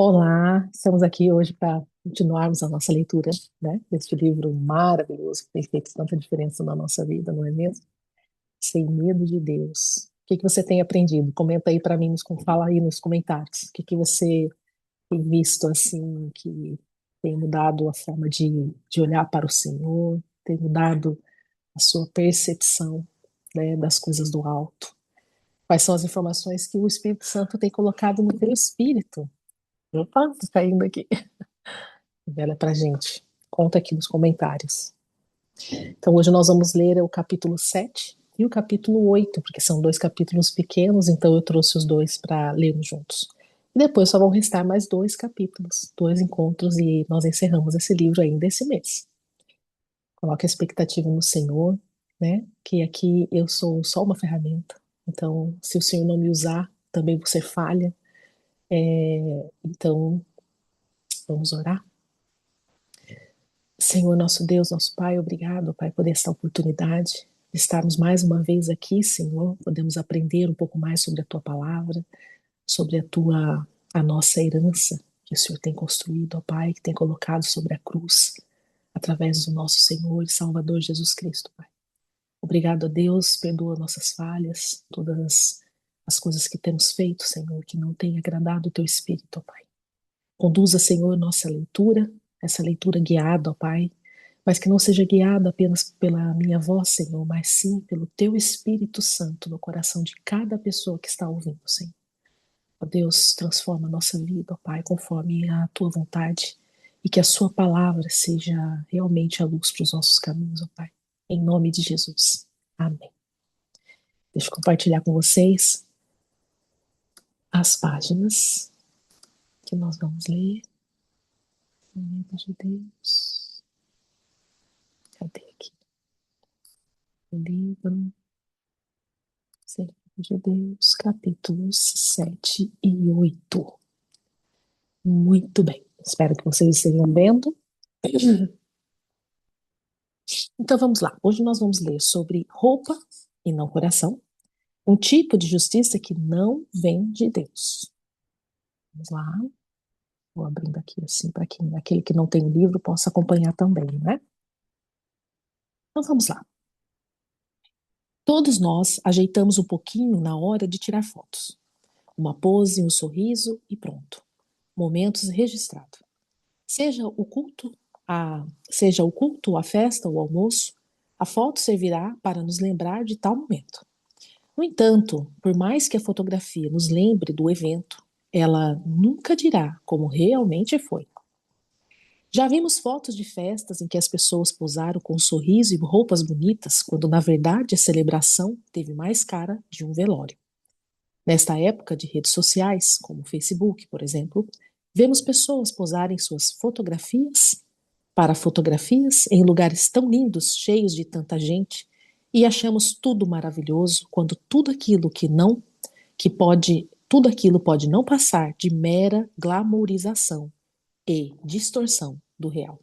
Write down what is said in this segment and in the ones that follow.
Olá, estamos aqui hoje para continuarmos a nossa leitura, né, deste livro maravilhoso que tem feito tanta diferença na nossa vida, não é mesmo? Sem Medo de Deus. O que que você tem aprendido? Comenta aí para mim, fala aí nos comentários. O que que você tem visto assim que tem mudado a forma de olhar para o Senhor, tem mudado a sua percepção, né, das coisas do alto? Quais são as informações que o Espírito Santo tem colocado no teu espírito? Opa, tô caindo aqui. Revela pra gente. Conta aqui nos comentários. Então, hoje nós vamos ler o capítulo 7 e o capítulo 8, porque são dois capítulos pequenos, então eu trouxe os dois para lermos juntos. E depois só vão restar mais dois capítulos, dois encontros, e nós encerramos esse livro ainda esse mês. Coloque a expectativa no Senhor, né? Que aqui eu sou só uma ferramenta. Então, se o Senhor não me usar, também você falha. Então, vamos orar. Senhor, nosso Deus, nosso Pai, obrigado, Pai, por esta oportunidade de estarmos mais uma vez aqui, Senhor. Podemos aprender um pouco mais sobre a Tua palavra, sobre a nossa herança que o Senhor tem construído, ó Pai, que tem colocado sobre a cruz, através do nosso Senhor e Salvador Jesus Cristo, Pai. Obrigado a Deus, perdoa nossas falhas, todas as coisas que temos feito, Senhor, que não tem agradado o Teu Espírito, ó Pai. Conduza, Senhor, nossa leitura, essa leitura guiada, ó Pai, mas que não seja guiada apenas pela minha voz, Senhor, mas sim pelo Teu Espírito Santo no coração de cada pessoa que está ouvindo, Senhor. Ó Deus, transforma a nossa vida, ó Pai, conforme a Tua vontade, e que a Sua palavra seja realmente a luz para os nossos caminhos, ó Pai. Em nome de Jesus. Amém. Deixa eu compartilhar com vocês as páginas que nós vamos ler. Meu Deus de Deus. Cadê aqui? O livro Senhor de Deus, capítulos 7 e 8. Muito bem, espero que vocês estejam vendo. Então vamos lá, hoje nós vamos ler sobre roupa e não coração, um tipo de justiça que não vem de Deus. Vamos lá, vou abrindo aqui assim para quem, aquele que não tem livro possa acompanhar também, né? Então vamos lá. Todos nós ajeitamos um pouquinho na hora de tirar fotos. Uma pose, um sorriso e pronto. Momentos registrados. Seja o culto, seja o culto, a festa, o almoço, a foto servirá para nos lembrar de tal momento. No entanto, por mais que a fotografia nos lembre do evento, ela nunca dirá como realmente foi. Já vimos fotos de festas em que as pessoas posaram com um sorriso e roupas bonitas, quando na verdade a celebração teve mais cara de um velório. Nesta época de redes sociais, como o Facebook, por exemplo, vemos pessoas posarem suas fotografias para fotografias em lugares tão lindos, cheios de tanta gente, e achamos tudo maravilhoso quando tudo aquilo pode não passar de mera glamourização e distorção do real.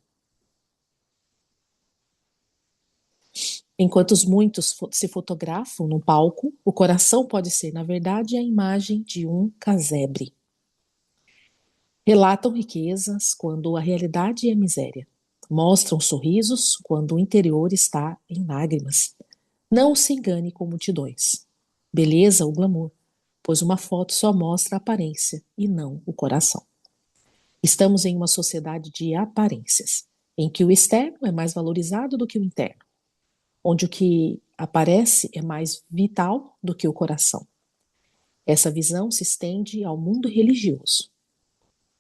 Enquanto os muitos se fotografam no palco, o coração pode ser, na verdade, a imagem de um casebre. Relatam riquezas quando a realidade é miséria. Mostram sorrisos quando o interior está em lágrimas. Não se engane com multidões. Beleza ou glamour, pois uma foto só mostra a aparência e não o coração. Estamos em uma sociedade de aparências, em que o externo é mais valorizado do que o interno, onde o que aparece é mais vital do que o coração. Essa visão se estende ao mundo religioso.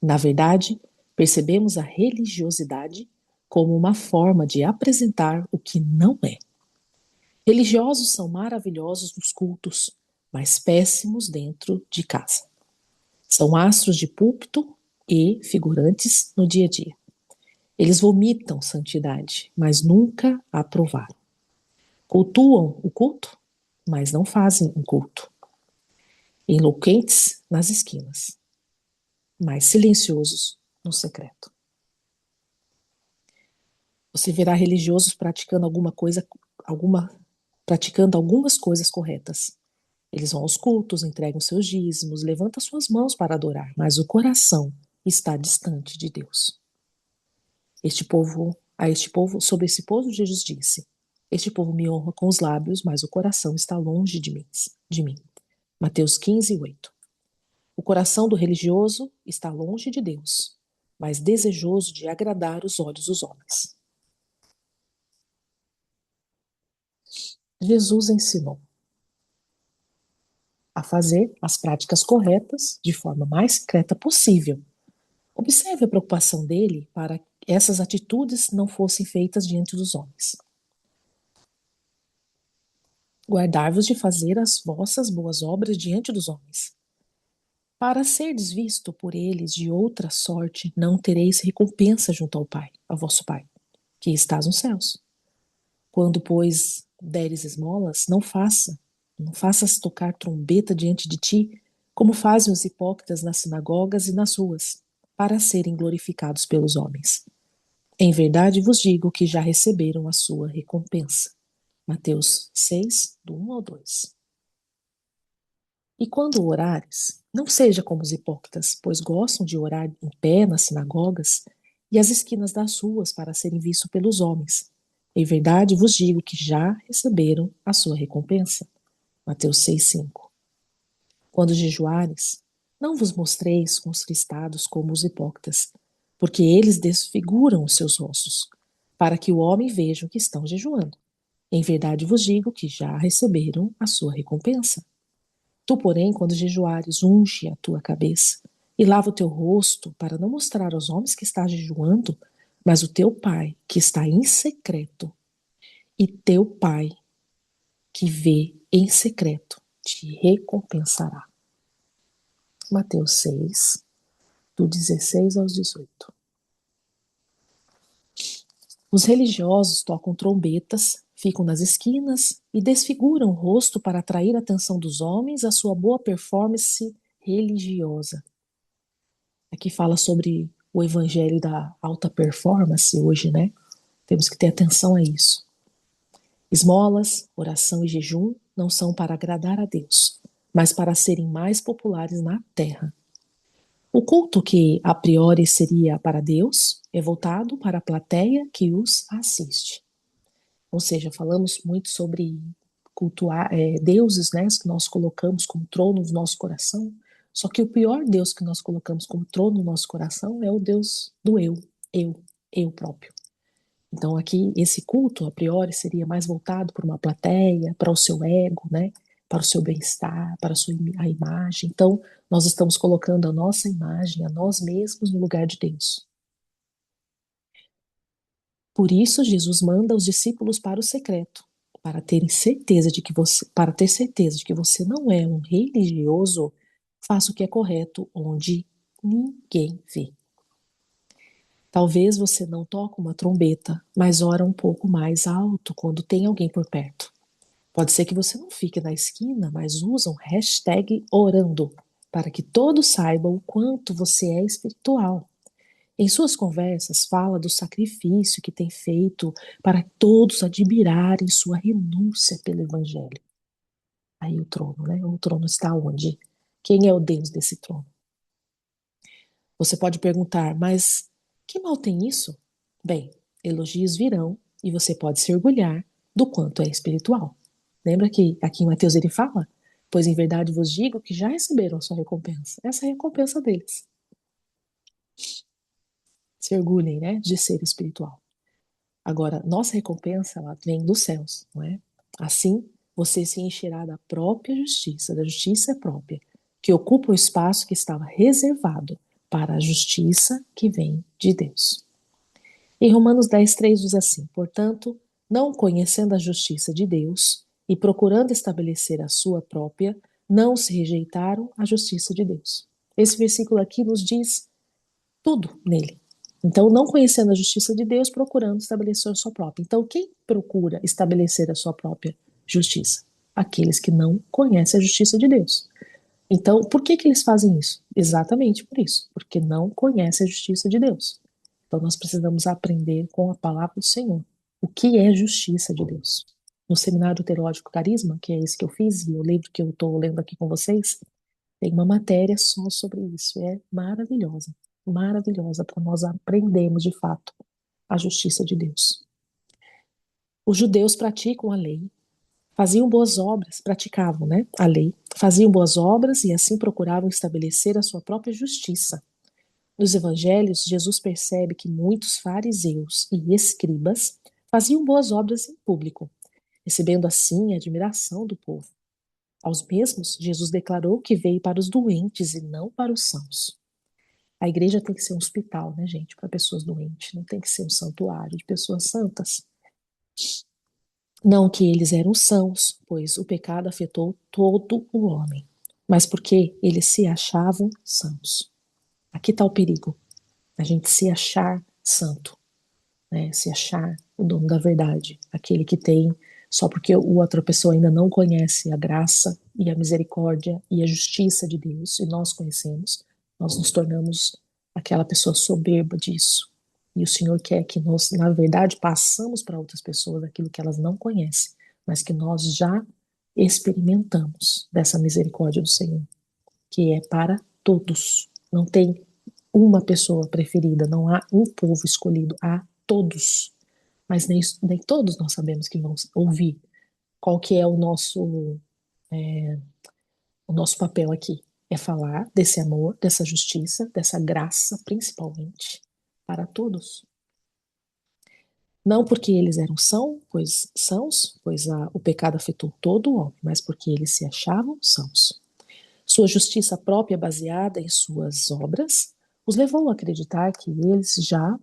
Na verdade, percebemos a religiosidade como uma forma de apresentar o que não é. Religiosos são maravilhosos nos cultos, mas péssimos dentro de casa. São astros de púlpito e figurantes no dia a dia. Eles vomitam santidade, mas nunca a provaram. Cultuam o culto, mas não fazem um culto. Eloquentes nas esquinas, mas silenciosos no secreto. Você verá religiosos praticando algumas coisas corretas. Eles vão aos cultos, entregam seus dízimos, levantam suas mãos para adorar, mas o coração está distante de Deus. Sobre esse povo, Jesus disse: Este povo me honra com os lábios, mas o coração está longe de mim. Mateus 15:8. O coração do religioso está longe de Deus, mas desejoso de agradar os olhos dos homens. Jesus ensinou a fazer as práticas corretas de forma mais secreta possível. Observe a preocupação dele para que essas atitudes não fossem feitas diante dos homens. Guardai-vos de fazer as vossas boas obras diante dos homens. Para serdes visto por eles de outra sorte, não tereis recompensa junto ao Pai, ao vosso Pai, que estás nos céus. Quando, pois, deres esmolas, não faças tocar trombeta diante de ti, como fazem os hipócritas nas sinagogas e nas ruas, para serem glorificados pelos homens. Em verdade vos digo que já receberam a sua recompensa. Mateus 6, do 1 ao 2. E quando orares, não seja como os hipócritas, pois gostam de orar em pé nas sinagogas e às esquinas das ruas para serem vistos pelos homens. Em verdade vos digo que já receberam a sua recompensa. Mateus 6:5. Quando jejuares, não vos mostreis contristados como os hipócritas, porque eles desfiguram os seus rostos, para que o homem veja que estão jejuando. Em verdade vos digo que já receberam a sua recompensa. Tu, porém, quando jejuares, unge a tua cabeça e lava o teu rosto, para não mostrar aos homens que estás jejuando, mas o teu Pai, que está em secreto, e teu Pai, que vê em secreto, te recompensará. Mateus 6, do 16 aos 18. Os religiosos tocam trombetas, ficam nas esquinas e desfiguram o rosto para atrair a atenção dos homens à sua boa performance religiosa. Aqui fala sobre o evangelho da alta performance hoje, né? Temos que ter atenção a isso. Esmolas, oração e jejum não são para agradar a Deus, mas para serem mais populares na terra. O culto que a priori seria para Deus é voltado para a plateia que os assiste. Ou seja, falamos muito sobre cultuar deuses, né, que nós colocamos como trono no nosso coração. Só que o pior Deus que nós colocamos como trono no nosso coração é o Deus do eu próprio. Então aqui esse culto a priori seria mais voltado para uma plateia, para o seu ego, né, para o seu bem-estar, para a imagem. Então nós estamos colocando a nossa imagem, a nós mesmos no lugar de Deus. Por isso Jesus manda os discípulos para o secreto, para ter certeza de que você não é um religioso. Faça o que é correto onde ninguém vê. Talvez você não toque uma trombeta, mas ora um pouco mais alto quando tem alguém por perto. Pode ser que você não fique na esquina, mas usa um hashtag orando, para que todos saibam o quanto você é espiritual. Em suas conversas, fala do sacrifício que tem feito para todos admirarem sua renúncia pelo Evangelho. Aí o trono, né? O trono está onde? Quem é o Deus desse trono? Você pode perguntar, mas que mal tem isso? Bem, elogios virão e você pode se orgulhar do quanto é espiritual. Lembra que aqui em Mateus ele fala? Pois em verdade vos digo que já receberam a sua recompensa. Essa é a recompensa deles. Se orgulhem, né, de ser espiritual. Agora, nossa recompensa, ela vem dos céus, não é? Assim, você se encherá da própria justiça, da justiça própria, que ocupa o espaço que estava reservado para a justiça que vem de Deus. Em Romanos 10:3 diz assim: portanto, não conhecendo a justiça de Deus e procurando estabelecer a sua própria, não se rejeitaram a justiça de Deus. Esse versículo aqui nos diz tudo nele. Então, não conhecendo a justiça de Deus, procurando estabelecer a sua própria. Então, quem procura estabelecer a sua própria justiça? Aqueles que não conhecem a justiça de Deus. Então, por que que eles fazem isso? Exatamente por isso, porque não conhecem a justiça de Deus. Então, nós precisamos aprender com a palavra do Senhor o que é justiça de Deus. No Seminário Teológico Carisma, que é esse que eu fiz, e o livro que eu estou lendo aqui com vocês, tem uma matéria só sobre isso, é maravilhosa. maravilhosa para nós aprendermos de fato a justiça de Deus. Os judeus praticam a lei, faziam boas obras, praticavam, né, a lei, faziam boas obras e assim procuravam estabelecer a sua própria justiça. Nos evangelhos, Jesus percebe que muitos fariseus e escribas faziam boas obras em público, recebendo assim a admiração do povo. Aos mesmos, Jesus declarou que veio para os doentes e não para os sãos. A igreja tem que ser um hospital, né, gente, para pessoas doentes, não tem que ser um santuário de pessoas santas. Não que eles eram sãos, pois o pecado afetou todo o homem, mas porque eles se achavam sãos. Aqui está o perigo, a gente se achar santo, né? Se achar o dono da verdade, aquele que tem, só porque outra pessoa ainda não conhece a graça e a misericórdia e a justiça de Deus, e nós conhecemos, nós nos tornamos aquela pessoa soberba disso. E o Senhor quer que nós, na verdade, passamos para outras pessoas aquilo que elas não conhecem, mas que nós já experimentamos dessa misericórdia do Senhor, que é para todos. Não tem uma pessoa preferida, não há um povo escolhido, há todos. Mas nem todos nós sabemos que vão ouvir qual que é o nosso papel aqui. É falar desse amor, dessa justiça, dessa graça, principalmente, para todos. Não porque eles eram sãos, pois o pecado afetou todo o homem, mas porque eles se achavam sãos. Sua justiça própria, baseada em suas obras, os levou a acreditar que eles já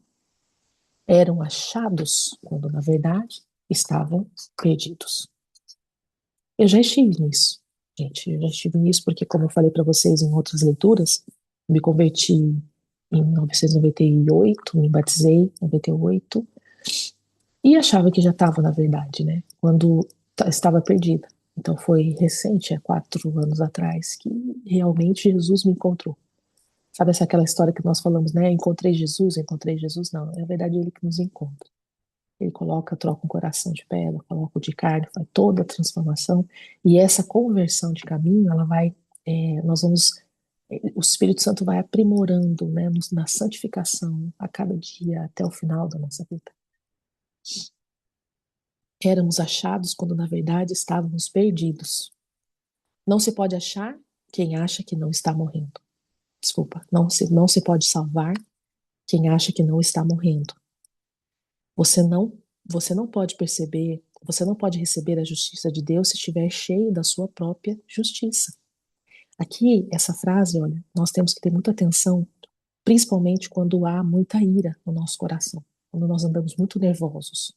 eram achados, quando na verdade estavam perdidos. Eu já estive nisso, gente, eu já estive nisso porque, como eu falei para vocês em outras leituras, me converti em 1998, me batizei em 98 e achava que já estava na verdade, né? Quando estava perdida. Então foi recente, há 4 anos atrás, que realmente Jesus me encontrou. Sabe aquela história que nós falamos, né? Encontrei Jesus, encontrei Jesus. Não, é verdade ele que nos encontra. Ele troca um coração de pedra, coloca o de carne, faz toda a transformação. E essa conversão de caminho, ela vai, nós vamos, o Espírito Santo vai aprimorando, né, na santificação a cada dia até o final da nossa vida. Éramos achados quando na verdade estávamos perdidos. Não se pode achar quem acha que não está morrendo. Desculpa, não se pode salvar quem acha que não está morrendo. Você não, você não pode perceber, você não pode receber a justiça de Deus se estiver cheio da sua própria justiça. Aqui, essa frase, olha, nós temos que ter muita atenção, principalmente quando há muita ira no nosso coração, quando nós andamos muito nervosos.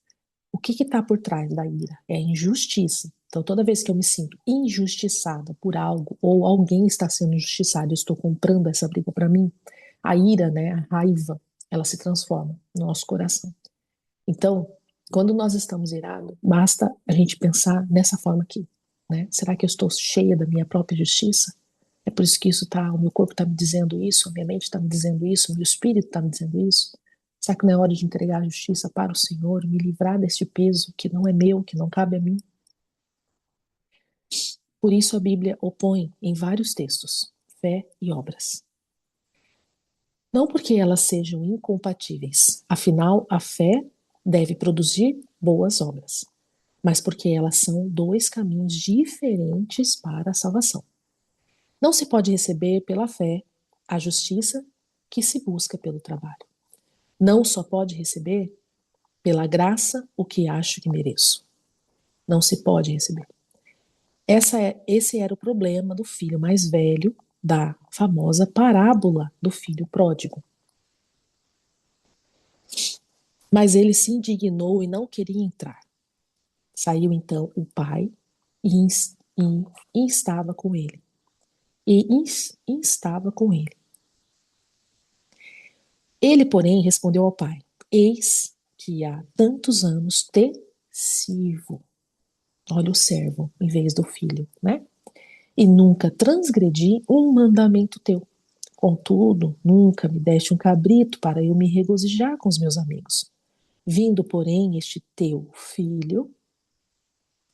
O que está por trás da ira? É a injustiça. Então, toda vez que eu me sinto injustiçada por algo, ou alguém está sendo injustiçado, eu estou comprando essa briga para mim, a ira, né, a raiva, ela se transforma no nosso coração. Então, quando nós estamos irados, basta a gente pensar nessa forma aqui, né? Será que eu estou cheia da minha própria justiça? É por isso que o meu corpo está me dizendo isso, a minha mente está me dizendo isso, o meu espírito está me dizendo isso? Será que não é hora de entregar a justiça para o Senhor, me livrar deste peso que não é meu, que não cabe a mim? Por isso a Bíblia opõe em vários textos fé e obras. Não porque elas sejam incompatíveis, afinal, a fé deve produzir boas obras, mas porque elas são dois caminhos diferentes para a salvação. Não se pode receber pela fé a justiça que se busca pelo trabalho. Não só pode receber pela graça o que acho que mereço. Não se pode receber. Esse era o problema do filho mais velho da famosa parábola do filho pródigo. Mas ele se indignou e não queria entrar. Saiu então o pai e instava com ele. Instava com ele. Ele, porém, respondeu ao pai: Eis que há tantos anos te sirvo. Olha o servo em vez do filho, né? E nunca transgredi um mandamento teu. Contudo, nunca me deste um cabrito para eu me regozijar com os meus amigos. Vindo, porém, este teu filho,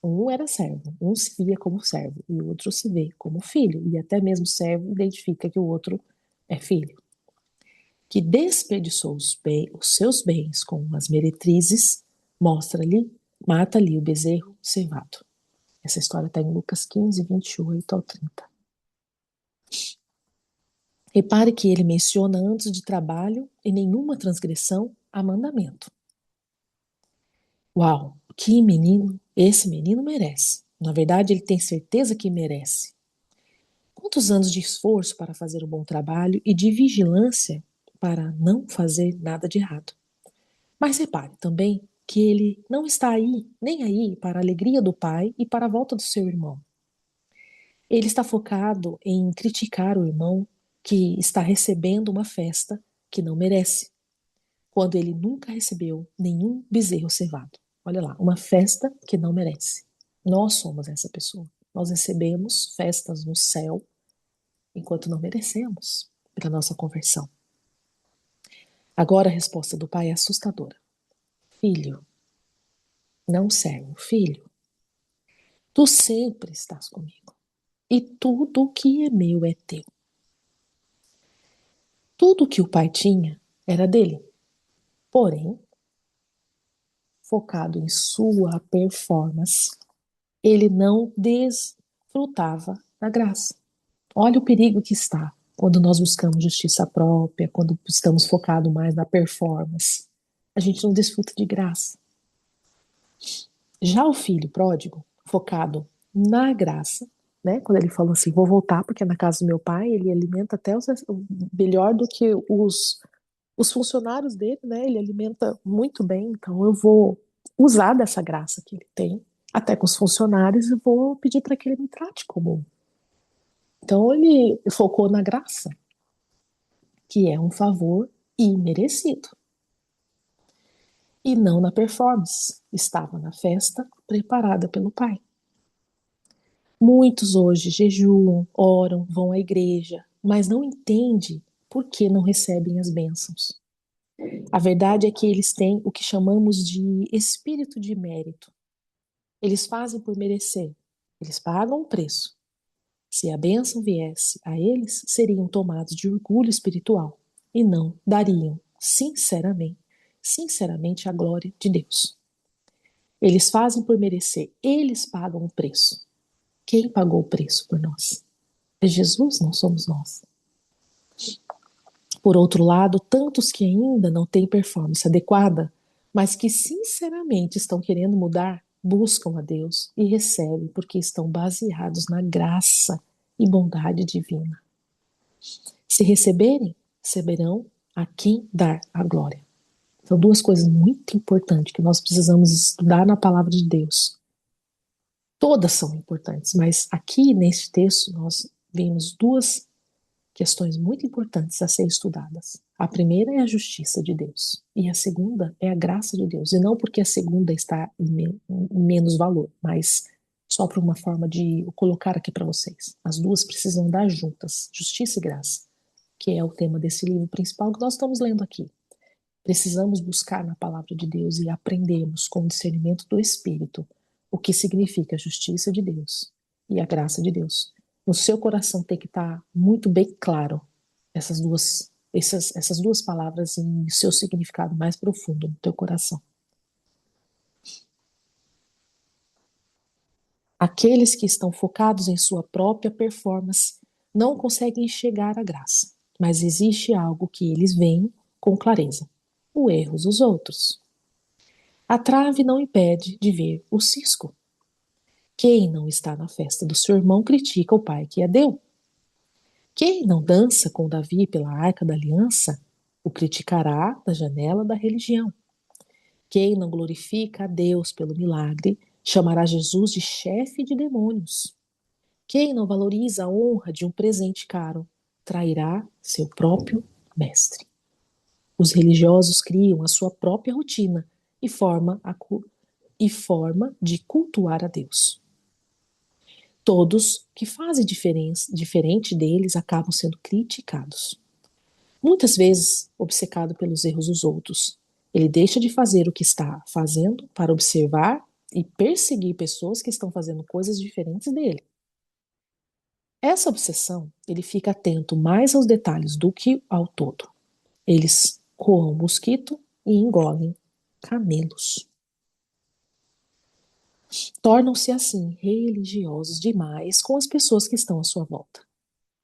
um era servo, um se via como servo e o outro se vê como filho, e até mesmo servo identifica que o outro é filho. que desperdiçou os seus bens com as meretrizes, mata-lhe o bezerro cevado. Essa história está em Lucas 15, 28 ao 30. Repare que ele menciona antes de trabalho e nenhuma transgressão a mandamento. Uau, que menino! Esse menino merece. Na verdade, ele tem certeza que merece. Quantos anos de esforço para fazer um bom trabalho e de vigilância para não fazer nada de errado. Mas repare também que ele não está aí, nem aí, para a alegria do pai e para a volta do seu irmão. Ele está focado em criticar o irmão que está recebendo uma festa que não merece, quando ele nunca recebeu nenhum bezerro cevado. Olha lá, uma festa que não merece. Nós somos essa pessoa. Nós recebemos festas no céu enquanto não merecemos pela nossa conversão. Agora a resposta do pai é assustadora. Filho, não servo, filho, tu sempre estás comigo e tudo o que é meu é teu. Tudo o que o pai tinha era dele, porém, focado em sua performance, ele não desfrutava da graça. Olha o perigo que está quando nós buscamos justiça própria, quando estamos focados mais na performance. A gente não desfruta de graça. Já o filho pródigo, focado na graça, né? Quando ele falou assim, vou voltar porque na casa do meu pai ele alimenta até melhor do que os funcionários dele, né? Ele alimenta muito bem, então eu vou usar dessa graça que ele tem, até com os funcionários, e vou pedir para que ele me trate como. Então ele focou na graça, que é um favor imerecido, e não na performance. Estava na festa preparada pelo pai. Muitos hoje jejuam, oram, vão à igreja, mas não entendem por que não recebem as bênçãos. A verdade é que eles têm o que chamamos de espírito de mérito. Eles fazem por merecer. Eles pagam o preço. Se a bênção viesse a eles, seriam tomados de orgulho espiritual e não dariam, sinceramente, a glória de Deus. Eles fazem por merecer. Eles pagam o preço. Quem pagou o preço por nós? É Jesus, não somos nós. Por outro lado, tantos que ainda não têm performance adequada, mas que sinceramente estão querendo mudar, buscam a Deus e recebem porque estão baseados na graça e bondade divina. Se receberem, receberão a quem dar a glória. São duas coisas muito importantes que nós precisamos estudar na palavra de Deus. Todas são importantes, mas aqui neste texto nós vemos duas questões muito importantes a ser estudadas. A primeira é a justiça de Deus e a segunda é a graça de Deus. E não porque a segunda está em menos valor, mas só por uma forma de colocar aqui para vocês. As duas precisam andar juntas, justiça e graça, que é o tema desse livro principal que nós estamos lendo aqui. Precisamos buscar na palavra de Deus e aprendermos com o discernimento do Espírito o que significa a justiça de Deus e a graça de Deus. No seu coração tem que estar muito bem claro essas duas palavras em seu significado mais profundo no teu coração. Aqueles que estão focados em sua própria performance não conseguem enxergar a graça, mas existe algo que eles veem com clareza: o erro dos outros. A trave não impede de ver o cisco. Quem não está na festa do seu irmão critica o pai que a deu. Quem não dança com Davi pela arca da aliança, o criticará da janela da religião. Quem não glorifica a Deus pelo milagre, chamará Jesus de chefe de demônios. Quem não valoriza a honra de um presente caro, trairá seu próprio mestre. Os religiosos criam a sua própria rotina e forma de cultuar a Deus. Todos que fazem diferente deles acabam sendo criticados. Muitas vezes, obcecado pelos erros dos outros, ele deixa de fazer o que está fazendo para observar e perseguir pessoas que estão fazendo coisas diferentes dele. Essa obsessão, ele fica atento mais aos detalhes do que ao todo. Eles coam mosquito e engolem camelos. Tornam-se assim religiosos demais com as pessoas que estão à sua volta.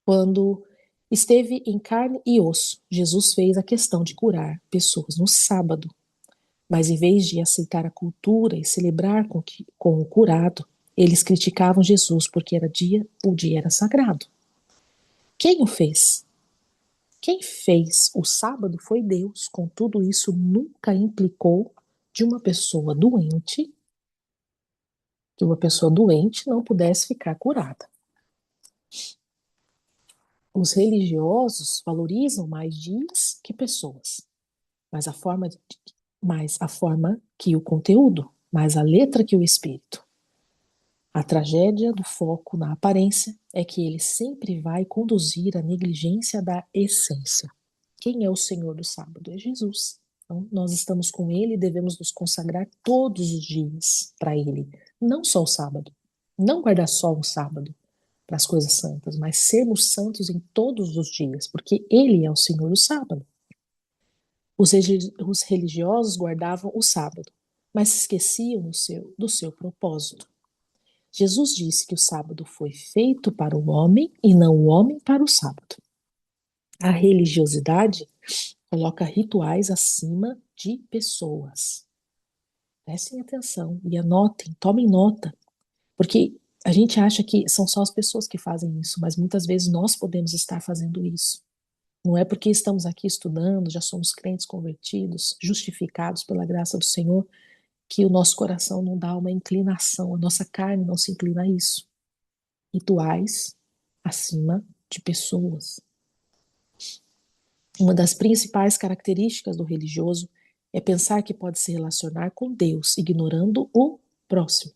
Quando esteve em carne e osso, Jesus fez a questão de curar pessoas no sábado. Mas em vez de aceitar a cultura e celebrar com o curado, eles criticavam Jesus porque o dia era sagrado. Quem o fez? Quem fez o sábado foi Deus. Contudo, isso nunca implicou de uma pessoa doente, que uma pessoa doente não pudesse ficar curada. Os religiosos valorizam mais dias que pessoas, mas mais a forma que o conteúdo, mais a letra que o espírito. A tragédia do foco na aparência é que ele sempre vai conduzir à negligência da essência. Quem é o Senhor do sábado? É Jesus. Então, nós estamos com Ele e devemos nos consagrar todos os dias para Ele, não só o sábado. Não guardar só um sábado para as coisas santas, mas sermos santos em todos os dias, porque Ele é o Senhor do sábado. Os religiosos guardavam o sábado, mas se esqueciam do seu propósito. Jesus disse que o sábado foi feito para o homem e não o homem para o sábado. A religiosidade coloca rituais acima de pessoas. Prestem atenção e anotem, tomem nota, porque a gente acha que são só as pessoas que fazem isso, mas muitas vezes nós podemos estar fazendo isso. Não é porque estamos aqui estudando, já somos crentes convertidos, justificados pela graça do Senhor, que o nosso coração não dá uma inclinação, a nossa carne não se inclina a isso. Rituais acima de pessoas. Uma das principais características do religioso é pensar que pode se relacionar com Deus, ignorando o próximo.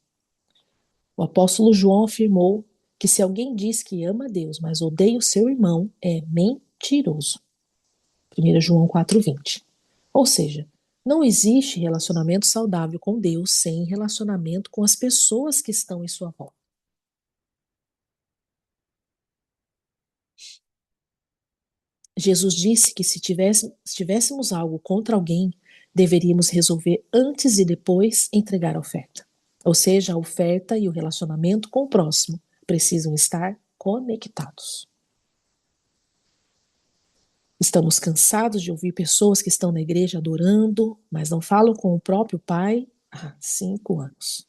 O apóstolo João afirmou que se alguém diz que ama Deus, mas odeia o seu irmão, é mentiroso. 1 João 4,20. Ou seja, não existe relacionamento saudável com Deus sem relacionamento com as pessoas que estão em sua volta. Jesus disse que se tivéssemos algo contra alguém, deveríamos resolver antes e depois entregar a oferta. Ou seja, a oferta e o relacionamento com o próximo precisam estar conectados. Estamos cansados de ouvir pessoas que estão na igreja adorando, mas não falam com o próprio pai há 5 anos.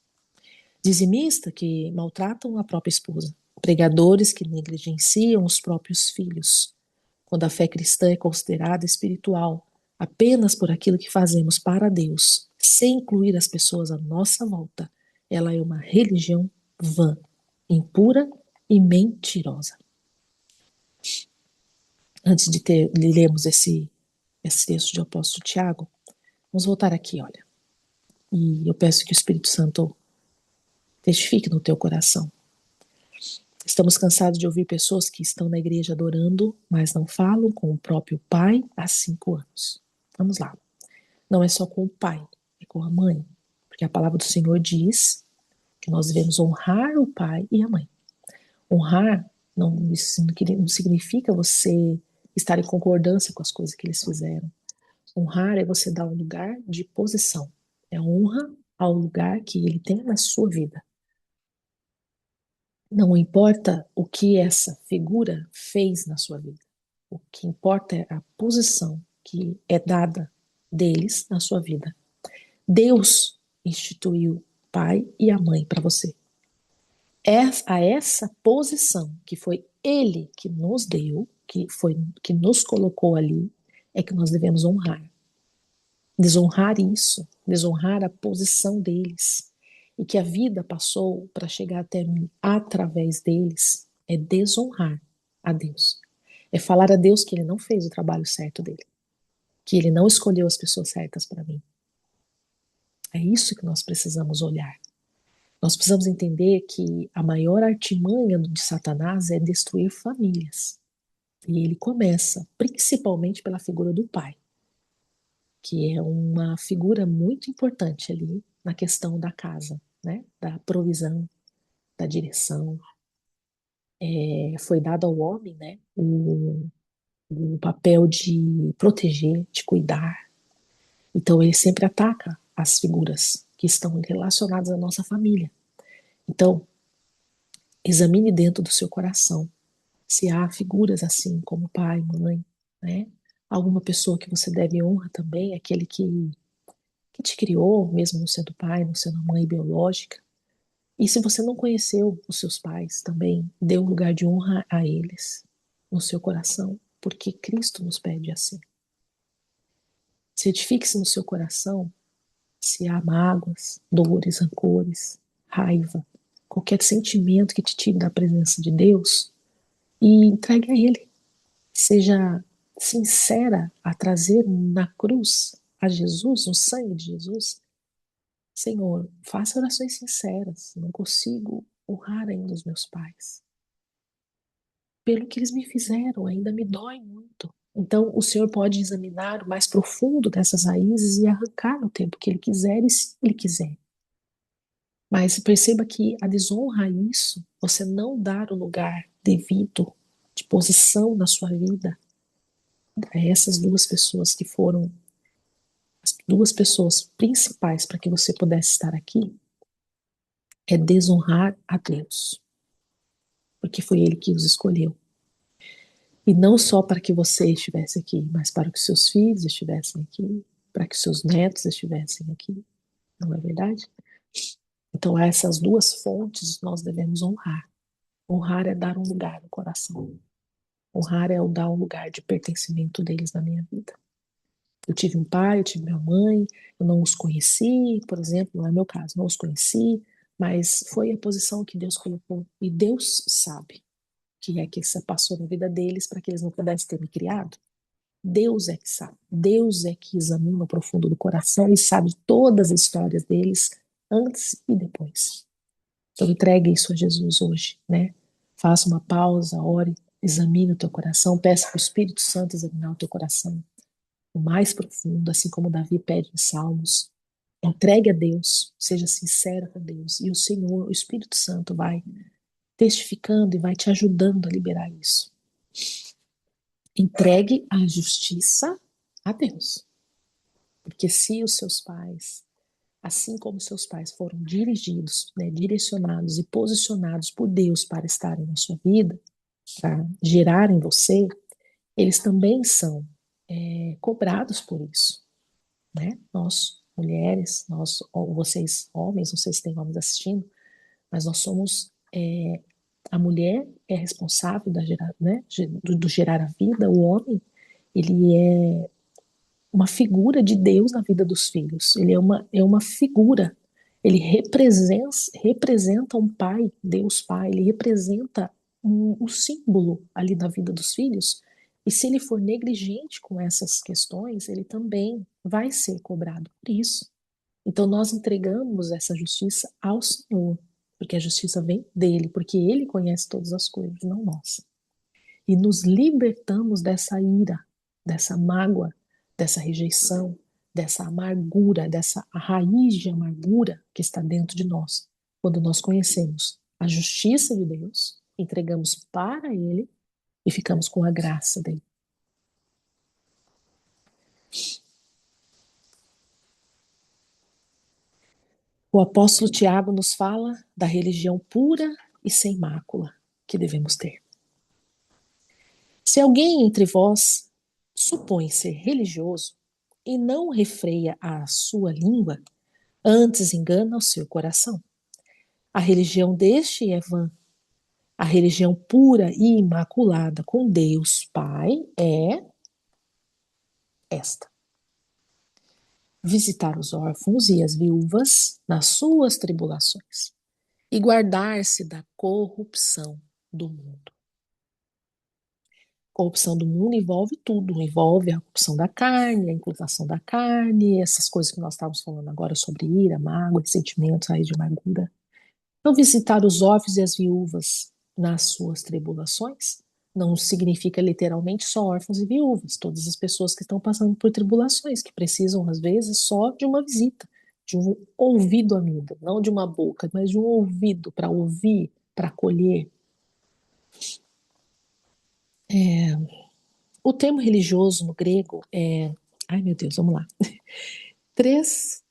Dizimistas que maltratam a própria esposa. Pregadores que negligenciam os próprios filhos. Quando a fé cristã é considerada espiritual apenas por aquilo que fazemos para Deus, sem incluir as pessoas à nossa volta, ela é uma religião vã, impura e mentirosa. Antes de lermos esse texto de apóstolo Tiago, vamos voltar aqui, olha. E eu peço que o Espírito Santo testifique no teu coração. Estamos cansados de ouvir pessoas que estão na igreja adorando, mas não falam com o próprio pai há 5 anos. Vamos lá. Não é só com o pai, é com a mãe. Porque a palavra do Senhor diz que nós devemos honrar o pai e a mãe. Honrar não significa você estar em concordância com as coisas que eles fizeram. Honrar é você dar um lugar de posição. É honra ao lugar que ele tem na sua vida. Não importa o que essa figura fez na sua vida. O que importa é a posição que é dada deles na sua vida. Deus instituiu o pai e a mãe para você. É a essa posição que foi Ele que nos deu, que nos colocou ali, é que nós devemos honrar. Desonrar isso, desonrar a posição deles, e que a vida passou para chegar até mim através deles, é desonrar a Deus. É falar a Deus que Ele não fez o trabalho certo dele, que Ele não escolheu as pessoas certas para mim. É isso que nós precisamos olhar. Nós precisamos entender que a maior artimanha de Satanás é destruir famílias. E ele começa principalmente pela figura do pai, que é uma figura muito importante ali na questão da casa, né? Da provisão, da direção. Foi dado ao homem, né? o papel de proteger, de cuidar. Então ele sempre ataca as figuras que estão relacionadas à nossa família. Então, examine dentro do seu coração se há figuras assim, como pai, mãe, né? Alguma pessoa que você deve honra também, aquele que te criou, mesmo não sendo pai, não sendo mãe biológica. E se você não conheceu os seus pais também, dê um lugar de honra a eles no seu coração, porque Cristo nos pede assim. Certifique-se no seu coração se há mágoas, dores, rancores, raiva, qualquer sentimento que te tire da presença de Deus e entregue a Ele. Seja sincera a trazer na cruz a Jesus, no sangue de Jesus. Senhor, faça orações sinceras. Não consigo honrar ainda os meus pais. Pelo que eles me fizeram, ainda me dói muito. Então, o Senhor pode examinar o mais profundo dessas raízes e arrancar no tempo que Ele quiser e se Ele quiser. Mas perceba que a desonra a isso, você não dar o lugar devido de posição na sua vida a essas duas pessoas que foram as duas pessoas principais para que você pudesse estar aqui, é desonrar a Deus, porque foi Ele que os escolheu. E não só para que você estivesse aqui, mas para que seus filhos estivessem aqui, para que seus netos estivessem aqui, não é verdade? Então, essas duas fontes nós devemos honrar. Honrar é dar um lugar no coração. Honrar é dar um lugar de pertencimento deles na minha vida. Eu tive um pai, eu tive minha mãe, eu não os conheci, por exemplo, não é meu caso, não os conheci, mas foi a posição que Deus colocou. E Deus sabe que é que se passou na vida deles para que eles não pudessem ter me criado. Deus é que sabe. Deus é que examina o profundo do coração e sabe todas as histórias deles antes e depois. Então entregue isso a Jesus hoje, né? Faça uma pausa, ore, examine o teu coração, peça para o Espírito Santo examinar o teu coração, o mais profundo, assim como Davi pede em Salmos. Entregue a Deus, seja sincera com Deus, e o Senhor, o Espírito Santo, vai testificando e vai te ajudando a liberar isso. Entregue a justiça a Deus, porque se os seus pais, assim como seus pais foram dirigidos, né, direcionados e posicionados por Deus para estarem na sua vida, para gerar em você, eles também são cobrados por isso, né? Nós, mulheres, nós, ou vocês, homens, não sei se tem homens assistindo, mas nós somos, a mulher é responsável da gerar, né, do gerar a vida, o homem, ele é uma figura de Deus na vida dos filhos, ele é uma figura, ele representa um pai, Deus Pai, ele representa um símbolo ali na vida dos filhos, e se ele for negligente com essas questões, ele também vai ser cobrado por isso. Então nós entregamos essa justiça ao Senhor, porque a justiça vem dele, porque ele conhece todas as coisas, não nós. E nos libertamos dessa ira, dessa mágoa, dessa rejeição, dessa amargura, dessa raiz de amargura que está dentro de nós. Quando nós conhecemos a justiça de Deus, entregamos para ele e ficamos com a graça dele. O apóstolo Tiago nos fala da religião pura e sem mácula que devemos ter. Se alguém entre vós supõe ser religioso e não refreia a sua língua, antes engana o seu coração. A religião deste é vã. A religião pura e imaculada com Deus Pai é esta: visitar os órfãos e as viúvas nas suas tribulações e guardar-se da corrupção do mundo. Corrupção do mundo envolve tudo, envolve a corrupção da carne, a inclinação da carne, essas coisas que nós estávamos falando agora sobre ira, mágoa, sentimentos aí de amargura. Então, visitar os órfãos e as viúvas nas suas tribulações não significa literalmente só órfãos e viúvas, todas as pessoas que estão passando por tribulações, que precisam, às vezes, só de uma visita, de um ouvido amigo, não de uma boca, mas de um ouvido para ouvir, para acolher. O termo religioso no grego é, ai meu Deus, vamos lá, tres,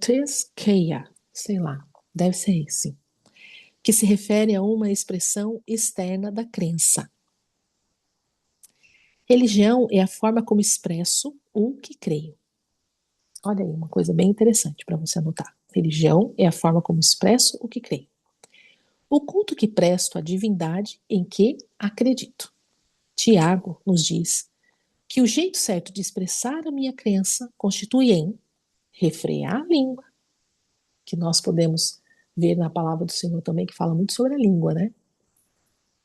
treskeia, sei lá, deve ser esse, que se refere a uma expressão externa da crença. Religião é a forma como expresso o que creio. Olha aí, uma coisa bem interessante para você anotar. Religião é a forma como expresso o que creio. O culto que presto à divindade em que acredito. Tiago nos diz que o jeito certo de expressar a minha crença constitui em refrear a língua, que nós podemos ver na palavra do Senhor também, que fala muito sobre a língua, né?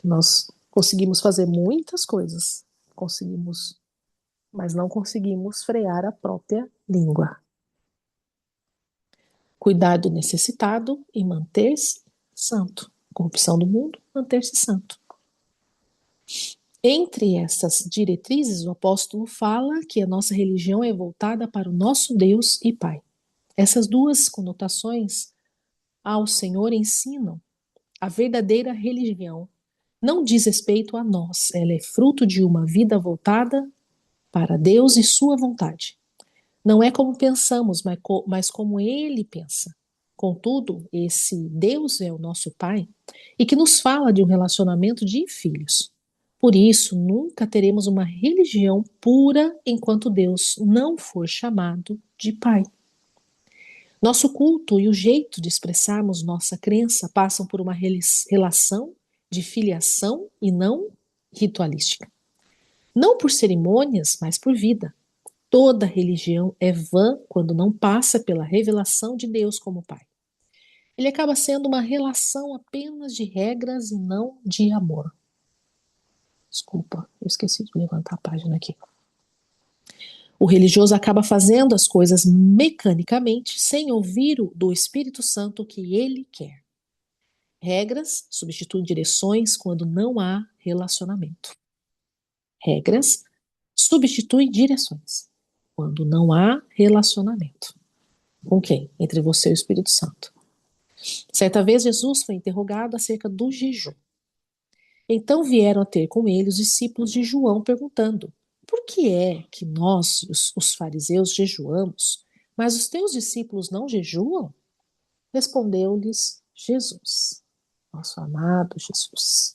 Nós conseguimos fazer muitas coisas, conseguimos, mas não conseguimos frear a própria língua. Cuidar do necessitado e manter-se santo. Corrupção do mundo, manter-se santo. Entre essas diretrizes, o apóstolo fala que a nossa religião é voltada para o nosso Deus e Pai. Essas duas conotações ao Senhor ensinam a verdadeira religião. Não diz respeito a nós, ela é fruto de uma vida voltada para Deus e sua vontade. Não é como pensamos, mas como Ele pensa. Contudo, esse Deus é o nosso Pai e que nos fala de um relacionamento de filhos. Por isso, nunca teremos uma religião pura enquanto Deus não for chamado de Pai. Nosso culto e o jeito de expressarmos nossa crença passam por uma relação de filiação e não ritualística. Não por cerimônias, mas por vida. Toda religião é vã quando não passa pela revelação de Deus como Pai. Ele acaba sendo uma relação apenas de regras e não de amor. Desculpa, eu esqueci de levantar a página aqui. O religioso acaba fazendo as coisas mecanicamente, sem ouvir do Espírito Santo o que ele quer. Regras substituem direções quando não há relacionamento. Regras substituem direções quando não há relacionamento. Com quem? Entre você e o Espírito Santo. Certa vez Jesus foi interrogado acerca do jejum. Então vieram a ter com ele os discípulos de João, perguntando: por que é que nós, os fariseus, jejuamos, mas os teus discípulos não jejuam? Respondeu-lhes Jesus, nosso amado Jesus.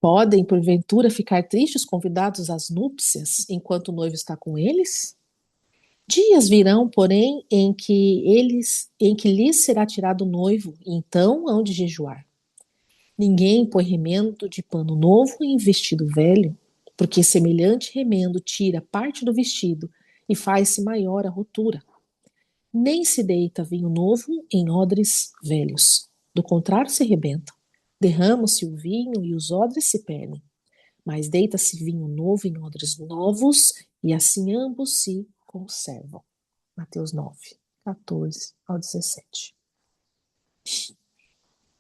Podem, porventura, ficar tristes convidados às núpcias enquanto o noivo está com eles? Dias virão, porém, em que lhes será tirado o noivo, e então hão de jejuar. Ninguém põe remendo de pano novo em vestido velho, porque semelhante remendo tira parte do vestido e faz-se maior a rotura. Nem se deita vinho novo em odres velhos. Do contrário, se rebenta. Derrama-se o vinho e os odres se perdem. Mas deita-se vinho novo em odres novos, e assim ambos se conservam. Mateus 9, 14 ao 17.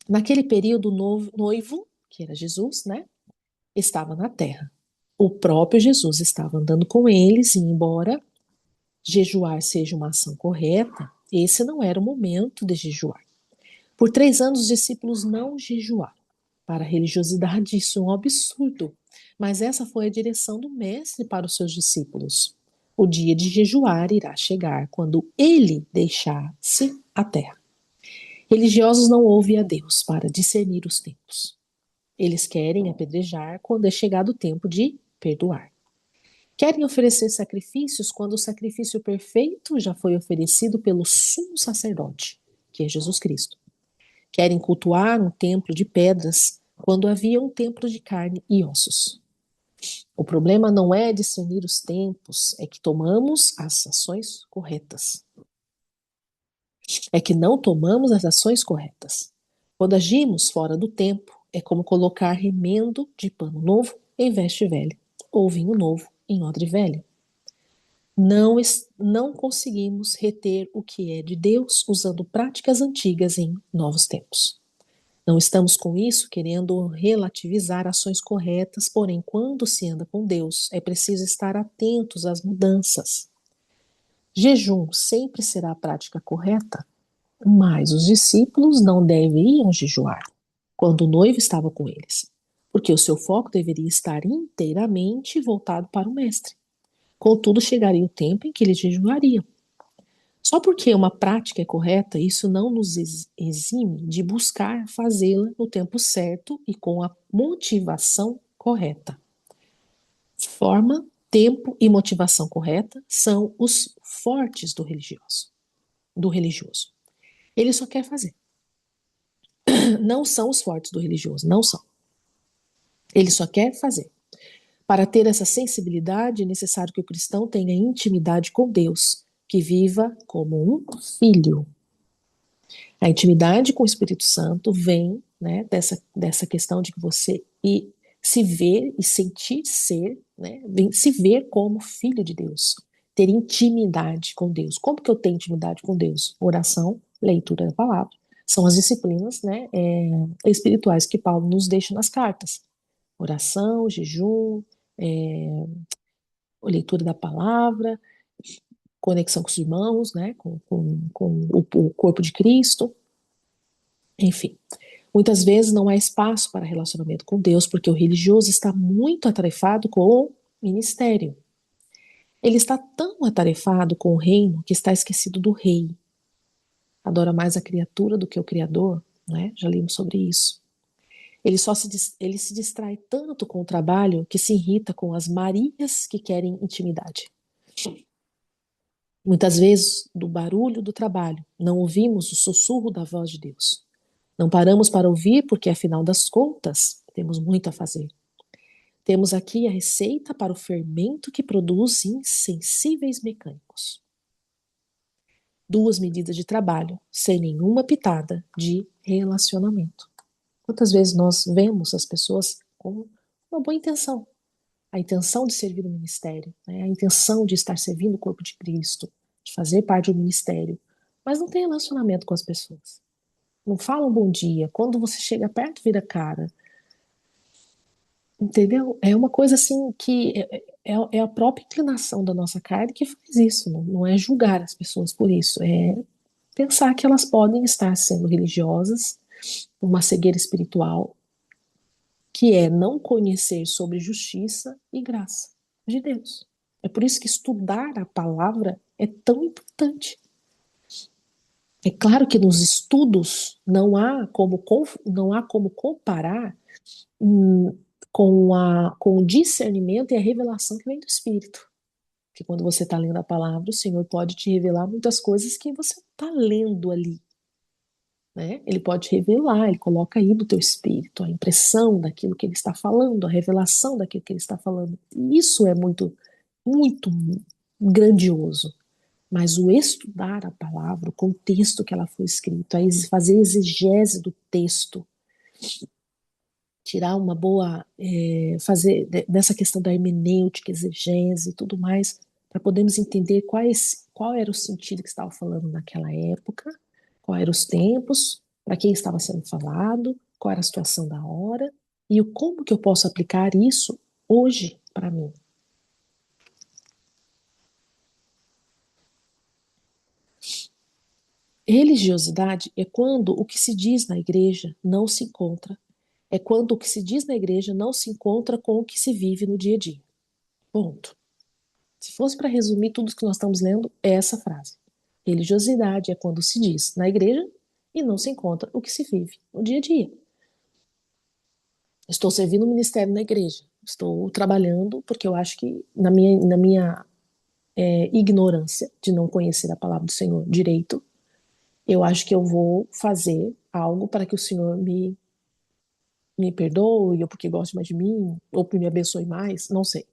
Naquele período, o noivo, que era Jesus, né, estava na terra. O próprio Jesus estava andando com eles, e embora jejuar seja uma ação correta, esse não era o momento de jejuar. Por 3 anos, os discípulos não jejuaram. Para a religiosidade, isso é um absurdo, mas essa foi a direção do Mestre para os seus discípulos. O dia de jejuar irá chegar quando ele deixar-se a terra. Religiosos não ouvem a Deus para discernir os tempos. Eles querem apedrejar quando é chegado o tempo de perdoar. Querem oferecer sacrifícios quando o sacrifício perfeito já foi oferecido pelo sumo sacerdote, que é Jesus Cristo. Querem cultuar um templo de pedras quando havia um templo de carne e ossos. O problema não é discernir os tempos, é que tomamos as ações corretas. É que não tomamos as ações corretas. Quando agimos fora do tempo, é como colocar remendo de pano novo em veste velha, ou vinho novo em odre velho. Não conseguimos reter o que é de Deus usando práticas antigas em novos tempos. Não estamos com isso querendo relativizar ações corretas, porém, quando se anda com Deus, é preciso estar atentos às mudanças. Jejum sempre será a prática correta, mas os discípulos não deveriam jejuar. quando o noivo estava com eles, porque o seu foco deveria estar inteiramente voltado para o Mestre. Contudo, chegaria o tempo em que eles jejuariam. Só porque uma prática é correta, isso não nos exime de buscar fazê-la no tempo certo e com a motivação correta. Forma, tempo e motivação correta são os fortes do religioso. Do religioso. Ele só quer fazer. Não são os fortes do religioso, não são. Ele só quer fazer. Para ter essa sensibilidade, é necessário que o cristão tenha intimidade com Deus, que viva como um filho. A intimidade com o Espírito Santo vem, né, dessa questão de que você se ver e sentir ser, né, se ver como filho de Deus, ter intimidade com Deus. Como que eu tenho intimidade com Deus? Oração, leitura da palavra. São as disciplinas, né, espirituais que Paulo nos deixa nas cartas. Oração, jejum, leitura da palavra, conexão com os irmãos, né, com o corpo de Cristo, enfim. Muitas vezes não há espaço para relacionamento com Deus, porque o religioso está muito atarefado com o ministério. Ele está tão atarefado com o reino que está esquecido do rei. Adora mais a criatura do que o Criador, né? Já lemos sobre isso. Ele se distrai tanto com o trabalho que se irrita com as Marias que querem intimidade. Muitas vezes, do barulho do trabalho, não ouvimos o sussurro da voz de Deus. Não paramos para ouvir porque, afinal das contas, temos muito a fazer. Temos aqui a receita para o fermento que produz insensíveis mecânicos. 2 medidas de trabalho, sem nenhuma pitada de relacionamento. Quantas vezes nós vemos as pessoas com uma boa intenção, a intenção de servir o ministério, né? A intenção de estar servindo o corpo de Cristo, de fazer parte do ministério, mas não tem relacionamento com as pessoas. Não fala um bom dia, quando você chega perto, vira cara. Entendeu? É uma coisa assim que é a própria inclinação da nossa carne que faz isso, não é julgar as pessoas por isso, é pensar que elas podem estar sendo religiosas, uma cegueira espiritual, que é não conhecer sobre justiça e graça de Deus. É por isso que estudar a palavra é tão importante. É claro que nos estudos não há como comparar hum, com o discernimento e a revelação que vem do Espírito. Porque quando você está lendo a palavra, o Senhor pode te revelar muitas coisas que você está lendo ali. Né? Ele pode revelar, ele coloca aí do teu espírito a impressão daquilo que ele está falando, a revelação daquilo que ele está falando. E isso é muito, muito grandioso. Mas o estudar a palavra, o contexto que ela foi escrita, fazer exegese do texto, tirar uma boa, fazer dessa questão da hermenêutica, exegese e tudo mais, para podermos entender qual era o sentido que estava falando naquela época, quais eram os tempos, para quem estava sendo falado, qual era a situação da hora, e como que eu posso aplicar isso hoje para mim. Religiosidade é quando o que se diz na igreja não se encontra, é quando o que se diz na igreja não se encontra com o que se vive no dia a dia. Ponto. Se fosse para resumir tudo que nós estamos lendo, é essa frase. Religiosidade é quando se diz na igreja e não se encontra o que se vive no dia a dia. Estou servindo o ministério na igreja, estou trabalhando porque eu acho que na minha ignorância de não conhecer a palavra do Senhor direito, eu acho que eu vou fazer algo para que o Senhor me perdoe, ou porque goste mais de mim, ou porque me abençoe mais, não sei.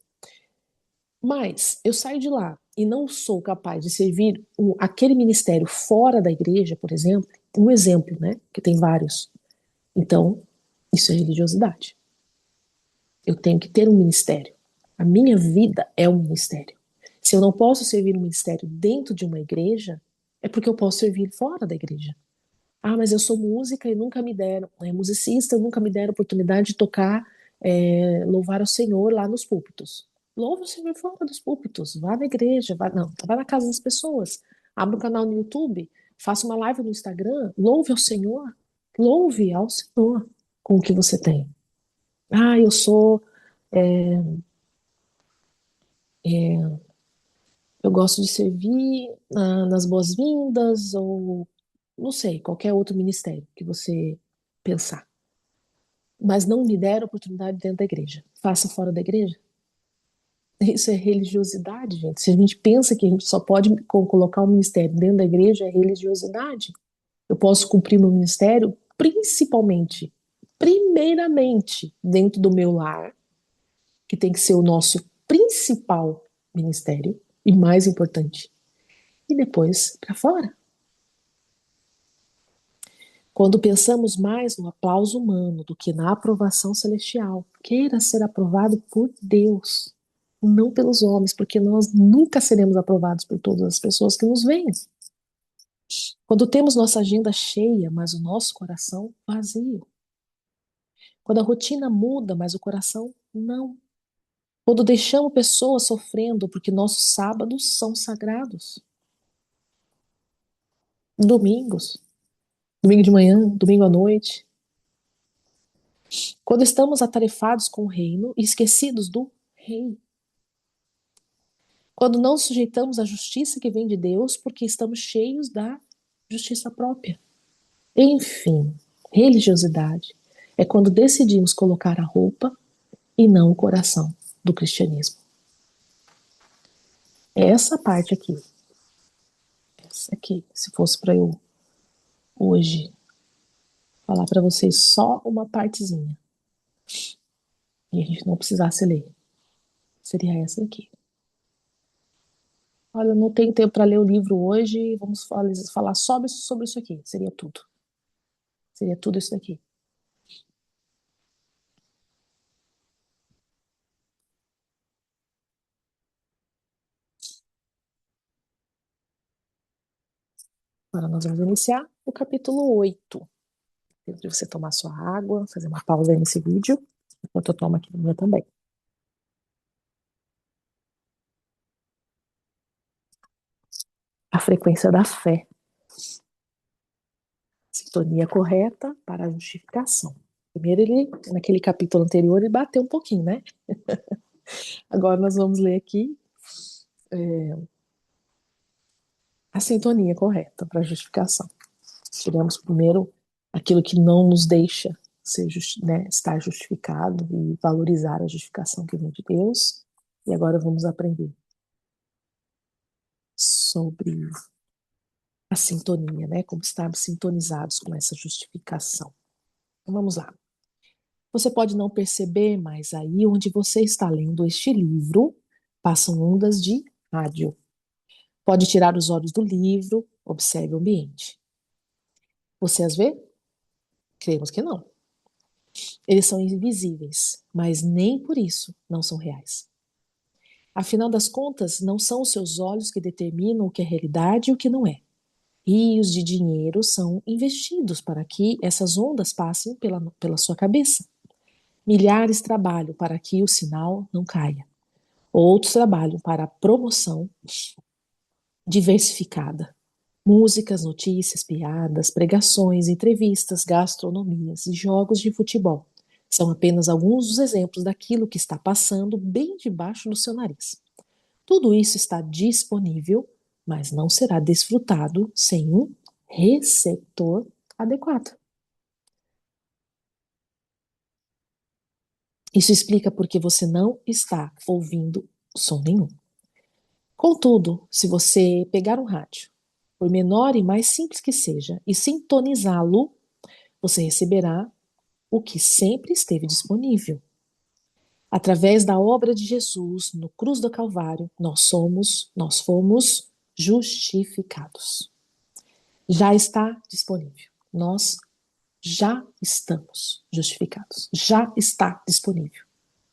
Mas eu saio de lá e não sou capaz de servir aquele ministério fora da igreja, por exemplo, um exemplo, né? Que tem vários. Então, isso é religiosidade. Eu tenho que ter um ministério. A minha vida é um ministério. Se eu não posso servir um ministério dentro de uma igreja, é porque eu posso servir fora da igreja. Ah, mas eu sou música e nunca me deram, musicista, nunca me deram oportunidade de tocar, louvar ao Senhor lá nos púlpitos. Louve o Senhor fora dos púlpitos, vá na igreja, vá na casa das pessoas, abra um canal no YouTube, faça uma live no Instagram, louve ao Senhor, com o que você tem. Ah, eu sou. é, é, eu gosto de servir nas boas-vindas, ou não sei, qualquer outro ministério que você pensar. Mas não me deram oportunidade dentro da igreja. Faça fora da igreja. Isso é religiosidade, gente. Se a gente pensa que a gente só pode colocar um ministério dentro da igreja, é religiosidade. Eu posso cumprir meu ministério principalmente, primeiramente, dentro do meu lar, que tem que ser o nosso principal ministério e mais importante, e depois para fora. Quando pensamos mais no aplauso humano do que na aprovação celestial, queira ser aprovado por Deus, não pelos homens, porque nós nunca seremos aprovados por todas as pessoas que nos veem. Quando temos nossa agenda cheia, mas o nosso coração vazio. Quando a rotina muda, mas o coração não. Quando deixamos pessoas sofrendo porque nossos sábados são sagrados. Domingos, domingo de manhã, domingo à noite. Quando estamos atarefados com o reino e esquecidos do rei. Quando não sujeitamos a justiça que vem de Deus porque estamos cheios da justiça própria. Enfim, religiosidade é quando decidimos colocar a roupa e não o coração do cristianismo. É essa parte aqui. Essa aqui, se fosse para eu hoje falar para vocês só uma partezinha e a gente não precisasse ler, seria essa aqui. Olha, eu não tenho tempo para ler o livro hoje, vamos falar sobre isso aqui. Seria tudo. Seria tudo isso daqui. Agora nós vamos iniciar o capítulo 8. Tempo de você tomar sua água, fazer uma pausa aí nesse vídeo, enquanto eu tomo aqui no meu também. A frequência da fé. Sintonia correta para a justificação. Primeiro ele, naquele capítulo anterior, ele bateu um pouquinho, né? Agora nós vamos ler aqui a sintonia correta para a justificação. Tiramos primeiro aquilo que não nos deixa estar justificado e valorizar a justificação que vem de Deus. E agora vamos aprender sobre a sintonia, né? Como estarmos sintonizados com essa justificação. Então, vamos lá. Você pode não perceber, mas aí onde você está lendo este livro, passam ondas de rádio. Pode tirar os olhos do livro, observe o ambiente. Você as vê? Cremos que não. Eles são invisíveis, mas nem por isso não são reais. Afinal das contas, não são os seus olhos que determinam o que é realidade e o que não é. Rios de dinheiro são investidos para que essas ondas passem pela sua cabeça. Milhares trabalham para que o sinal não caia. Outros trabalham para a promoção diversificada. Músicas, notícias, piadas, pregações, entrevistas, gastronomias e jogos de futebol são apenas alguns dos exemplos daquilo que está passando bem debaixo do seu nariz. Tudo isso está disponível, mas não será desfrutado sem um receptor adequado. Isso explica porque você não está ouvindo som nenhum. Contudo, se você pegar um rádio, por menor e mais simples que seja, e sintonizá-lo, você receberá o que sempre esteve disponível. Através da obra de Jesus no cruz do Calvário, nós fomos justificados. Já está disponível. Nós já estamos justificados. Já está disponível.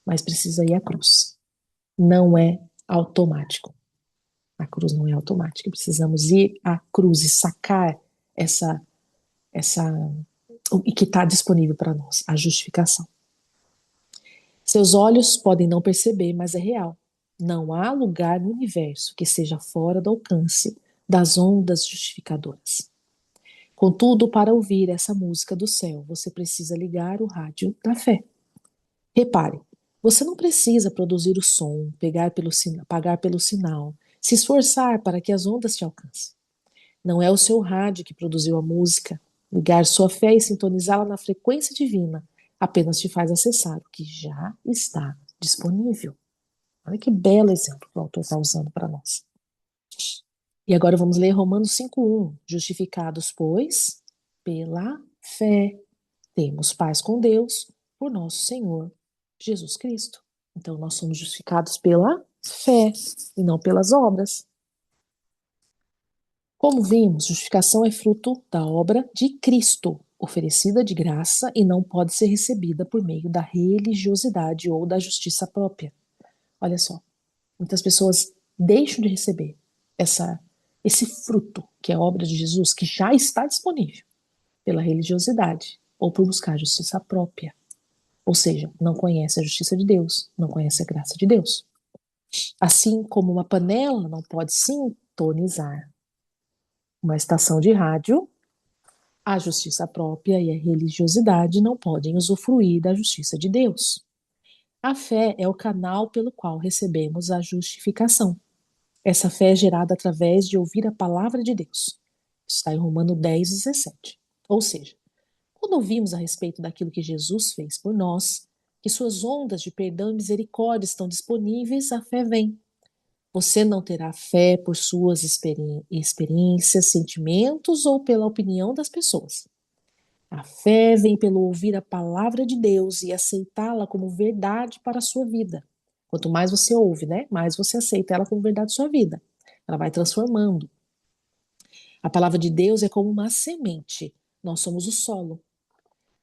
Mas precisa ir à cruz. Não é automático. A cruz não é automática. Precisamos ir à cruz e sacar essa, essa, o que está disponível para nós, a justificação. Seus olhos podem não perceber, mas é real. Não há lugar no universo que seja fora do alcance das ondas justificadoras. Contudo, para ouvir essa música do céu, você precisa ligar o rádio da fé. Repare, você não precisa produzir o som, pagar pelo sinal, se esforçar para que as ondas te alcancem. Não é o seu rádio que produziu a música. Ligar sua fé e sintonizá-la na frequência divina apenas te faz acessar o que já está disponível. Olha que belo exemplo que o autor está usando para nós. E agora vamos ler Romanos 5:1. Justificados, pois, pela fé, temos paz com Deus por nosso Senhor Jesus Cristo. Então, nós somos justificados pela fé e não pelas obras. Como vimos, justificação é fruto da obra de Cristo, oferecida de graça e não pode ser recebida por meio da religiosidade ou da justiça própria. Olha só, muitas pessoas deixam de receber esse fruto, que é a obra de Jesus, que já está disponível, pela religiosidade ou por buscar justiça própria. Ou seja, não conhece a justiça de Deus, não conhece a graça de Deus. Assim como uma panela não pode sintonizar uma estação de rádio, a justiça própria e a religiosidade não podem usufruir da justiça de Deus. A fé é o canal pelo qual recebemos a justificação. Essa fé é gerada através de ouvir a palavra de Deus. Está em Romanos 10:17. Ou seja, quando ouvimos a respeito daquilo que Jesus fez por nós, que suas ondas de perdão e misericórdia estão disponíveis, a fé vem. Você não terá fé por suas experiências, sentimentos ou pela opinião das pessoas. A fé vem pelo ouvir a palavra de Deus e aceitá-la como verdade para a sua vida. Quanto mais você ouve, né, mais você aceita ela como verdade da sua vida. Ela vai transformando. A palavra de Deus é como uma semente. Nós somos o solo.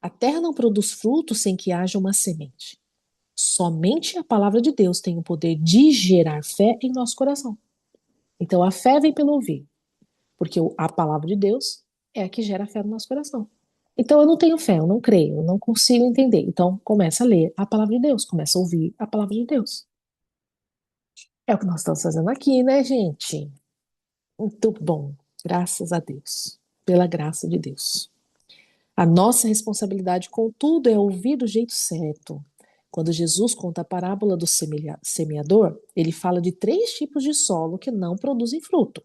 A terra não produz fruto sem que haja uma semente. Somente a palavra de Deus tem o poder de gerar fé em nosso coração. Então a fé vem pelo ouvir, porque a palavra de Deus é a que gera fé no nosso coração. Então eu não tenho fé, eu não creio, eu não consigo entender. Então começa a ler a palavra de Deus, começa a ouvir a palavra de Deus. É o que nós estamos fazendo aqui, né, gente? Muito bom, graças a Deus, pela graça de Deus. A nossa responsabilidade, contudo, é ouvir do jeito certo. Quando Jesus conta a parábola do semeador, ele fala de 3 tipos de solo que não produzem fruto.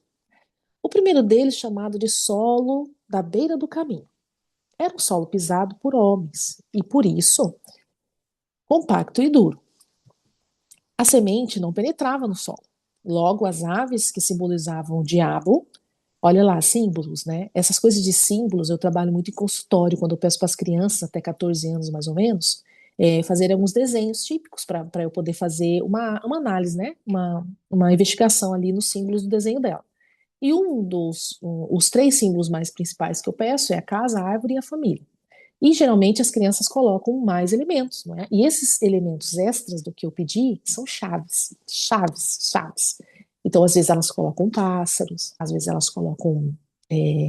O primeiro deles, chamado de solo da beira do caminho, era um solo pisado por homens e, por isso, compacto e duro. A semente não penetrava no solo. Logo, as aves que simbolizavam o diabo, olha lá, símbolos, né? Essas coisas de símbolos eu trabalho muito em consultório, quando eu peço para as crianças, até 14 anos mais ou menos, fazer alguns desenhos típicos para eu poder fazer uma análise, né? Uma investigação ali nos símbolos do desenho dela. E os 3 símbolos mais principais que eu peço é a casa, a árvore e a família. E geralmente as crianças colocam mais elementos, não é? E esses elementos extras do que eu pedi são chaves, chaves, chaves. Então, às vezes elas colocam pássaros, às vezes elas colocam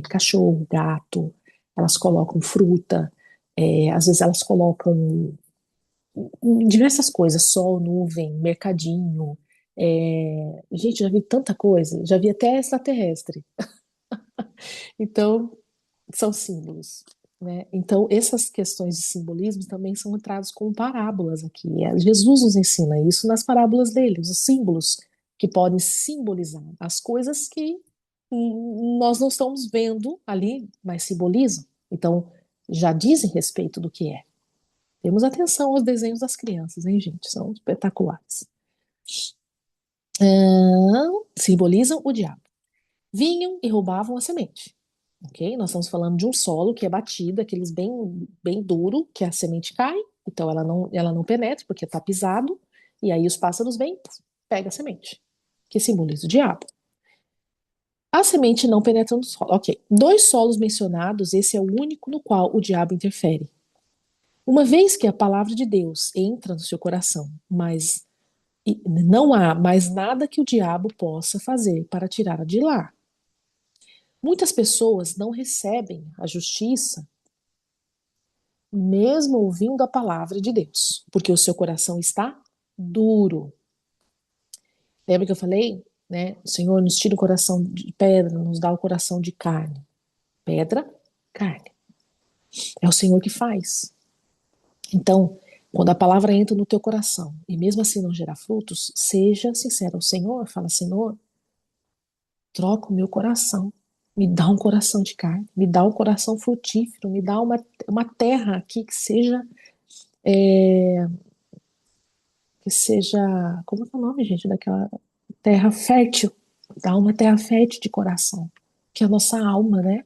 cachorro, gato, elas colocam fruta, às vezes elas colocam diversas coisas, sol, nuvem, mercadinho. Gente, já vi tanta coisa, já vi até extraterrestre. Então, são símbolos, né? Então, essas questões de simbolismo também são entradas como parábolas aqui. Jesus nos ensina isso nas parábolas dele, os símbolos que podem simbolizar as coisas que nós não estamos vendo ali, mas simbolizam. Então, já dizem respeito do que é. Temos atenção aos desenhos das crianças, hein, gente? São espetaculares. Simbolizam o diabo. Vinham e roubavam a semente. Ok? Nós estamos falando de um solo que é batido, aqueles bem, bem duro, que a semente cai, então ela não penetra, porque está pisado, e aí os pássaros vêm, pega a semente, que simboliza o diabo. A semente não penetra no solo. Ok. 2 solos mencionados, esse é o único no qual o diabo interfere. Uma vez que a palavra de Deus entra no seu coração, mas não há mais nada que o diabo possa fazer para tirá-la de lá. Muitas pessoas não recebem a justiça mesmo ouvindo a palavra de Deus, porque o seu coração está duro. Lembra que eu falei, né? O Senhor nos tira o coração de pedra, nos dá o coração de carne. Pedra carne. É o Senhor que faz. Então, quando a palavra entra no teu coração e mesmo assim não gerar frutos, seja sincero ao Senhor, fala, Senhor, troca o meu coração, me dá um coração de carne, me dá um coração frutífero, me dá uma terra aqui é, que seja, como é que é o nome, gente, daquela terra fértil, dá uma terra fértil de coração, que é a nossa alma, né?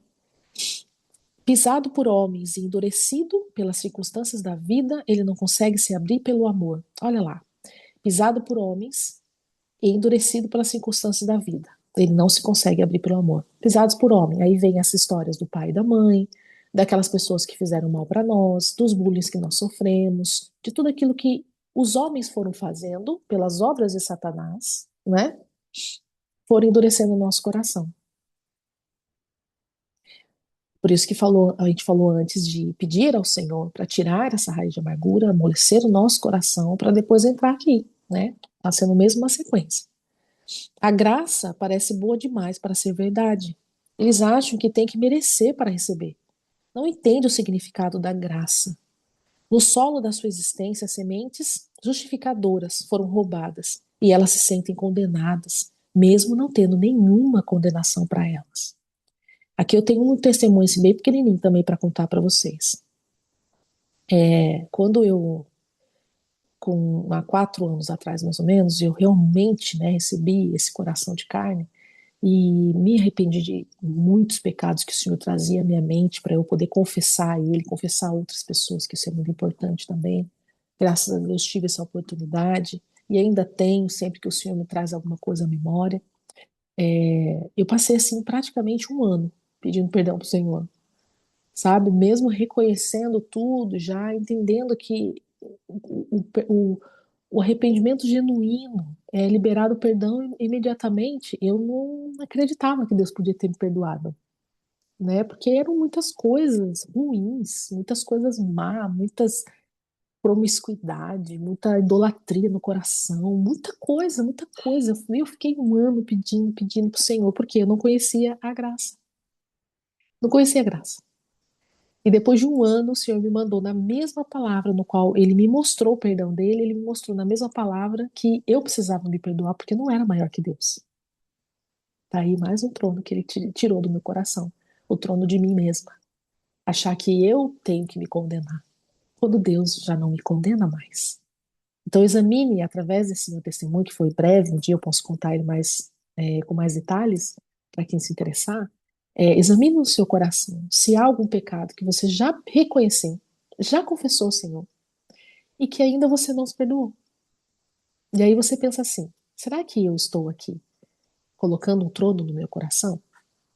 Pisado por homens e endurecido pelas circunstâncias da vida, ele não consegue se abrir pelo amor. Olha lá, pisado por homens e endurecido pelas circunstâncias da vida. Ele não se consegue abrir pelo amor. Pisados por homem. Aí vem essas histórias do pai e da mãe, daquelas pessoas que fizeram mal para nós, dos bullying que nós sofremos, de tudo aquilo que os homens foram fazendo pelas obras de Satanás, né? Foram endurecendo o nosso coração. Por isso que a gente falou antes de pedir ao Senhor para tirar essa raiz de amargura, amolecer o nosso coração, para depois entrar aqui, né? Está sendo mesmo uma sequência. A graça parece boa demais para ser verdade. Eles acham que tem que merecer para receber. Não entende o significado da graça. No solo da sua existência, sementes justificadoras foram roubadas e elas se sentem condenadas, mesmo não tendo nenhuma condenação para elas. Aqui eu tenho um testemunho assim, bem pequenininho também para contar para vocês. Quando eu, há 4 anos atrás mais ou menos, eu realmente, né, recebi esse coração de carne, e me arrependi de muitos pecados que o Senhor trazia à minha mente para eu poder confessar a Ele, confessar a outras pessoas, que isso é muito importante também. Graças a Deus tive essa oportunidade e ainda tenho, sempre que o Senhor me traz alguma coisa à memória. Eu passei assim praticamente um ano pedindo perdão para o Senhor, sabe? Mesmo reconhecendo tudo, já entendendo que o, o arrependimento genuíno, liberado o perdão imediatamente, eu não acreditava que Deus podia ter me perdoado, né? Porque eram muitas coisas ruins, muitas coisas má, muitas promiscuidade, muita idolatria no coração, muita coisa, muita coisa. Eu fiquei um ano pedindo para o Senhor, porque eu não conhecia a graça. Não conhecia a graça. E depois de um ano, o Senhor me mandou na mesma palavra no qual ele me mostrou o perdão dele, ele me mostrou na mesma palavra que eu precisava me perdoar porque eu não era maior que Deus. Tá aí mais um trono que ele tirou do meu coração, o trono de mim mesma. Achar que eu tenho que me condenar, quando Deus já não me condena mais. Então examine através desse meu testemunho, que foi breve, um dia eu posso contar ele com mais detalhes, para quem se interessar. Examine no seu coração se há algum pecado que você já reconheceu, já confessou, Senhor, e que ainda você não se perdoou. E aí você pensa assim: será que eu estou aqui colocando um trono no meu coração?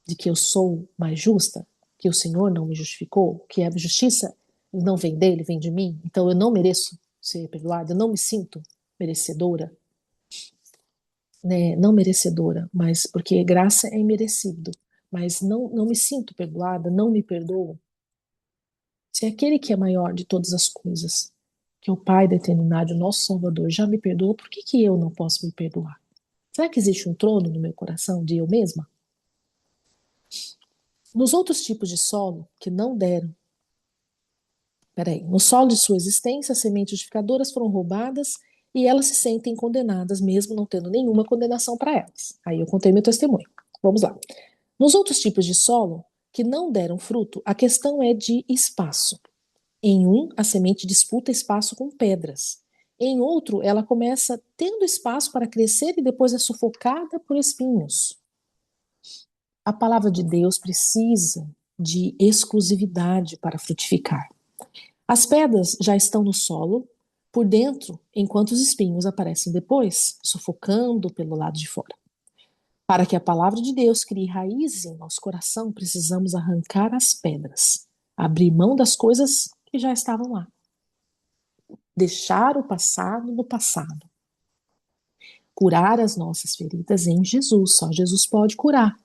De que eu sou mais justa? Que o Senhor não me justificou? Que a justiça não vem dele, vem de mim? Então eu não mereço ser perdoada? Eu não me sinto merecedora? Né? Não merecedora, mas porque graça é imerecido. Mas não me sinto perdoada, não me perdoo. Se aquele que é maior de todas as coisas, que é o Pai da eternidade, o nosso Salvador, já me perdoou, por que que eu não posso me perdoar? Será que existe um trono no meu coração de eu mesma? Nos outros tipos de solo que não deram, peraí, no solo de sua existência, as sementes justificadoras foram roubadas e elas se sentem condenadas, mesmo não tendo nenhuma condenação para elas. Aí eu contei meu testemunho. Vamos lá. Nos outros tipos de solo que não deram fruto, a questão é de espaço. Em um, a semente disputa espaço com pedras. Em outro, ela começa tendo espaço para crescer e depois é sufocada por espinhos. A palavra de Deus precisa de exclusividade para frutificar. As pedras já estão no solo, por dentro, enquanto os espinhos aparecem depois, sufocando pelo lado de fora. Para que a palavra de Deus crie raízes em nosso coração, precisamos arrancar as pedras, abrir mão das coisas que já estavam lá, deixar o passado no passado, curar as nossas feridas em Jesus. Só Jesus pode curar.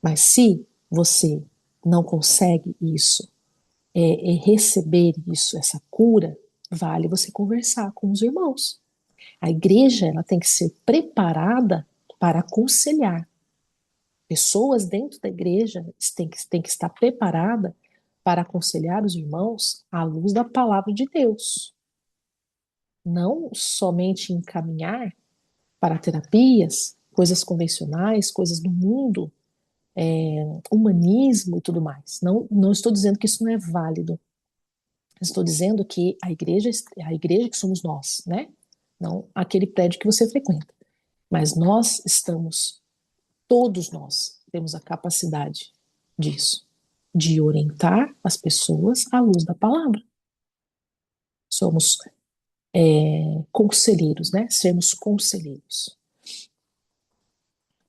Mas se você não consegue isso, receber isso, essa cura, vale você conversar com os irmãos. A igreja ela tem que ser preparada para aconselhar. Pessoas dentro da igreja têm que estar preparada para aconselhar os irmãos à luz da palavra de Deus. Não somente encaminhar para terapias, coisas convencionais, coisas do mundo, humanismo e tudo mais. Não, não estou dizendo que isso não é válido. Estou dizendo que a igreja que somos nós, né? Não aquele prédio que você frequenta. Mas nós estamos, todos nós, temos a capacidade disso, de orientar as pessoas à luz da palavra. Somos conselheiros, né? Sermos conselheiros.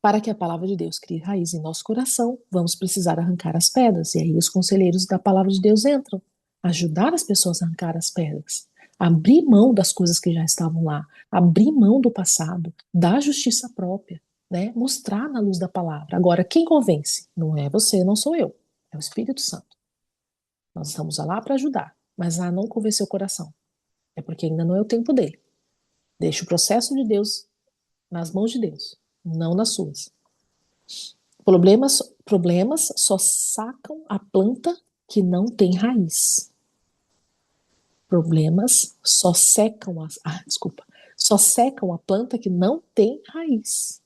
Para que a palavra de Deus crie raiz em nosso coração, vamos precisar arrancar as pedras. E aí os conselheiros da palavra de Deus entram, ajudar as pessoas a arrancar as pedras, abrir mão das coisas que já estavam lá, abrir mão do passado, da justiça própria, né? Mostrar na luz da palavra. Agora, quem convence? Não é você, não sou eu, é o Espírito Santo. Nós estamos lá para ajudar, mas não convencer o coração. É porque ainda não é o tempo dele. Deixa o processo de Deus nas mãos de Deus, não nas suas. Problemas só sacam a planta que não tem raiz. Problemas só secam só secam a planta que não tem raiz.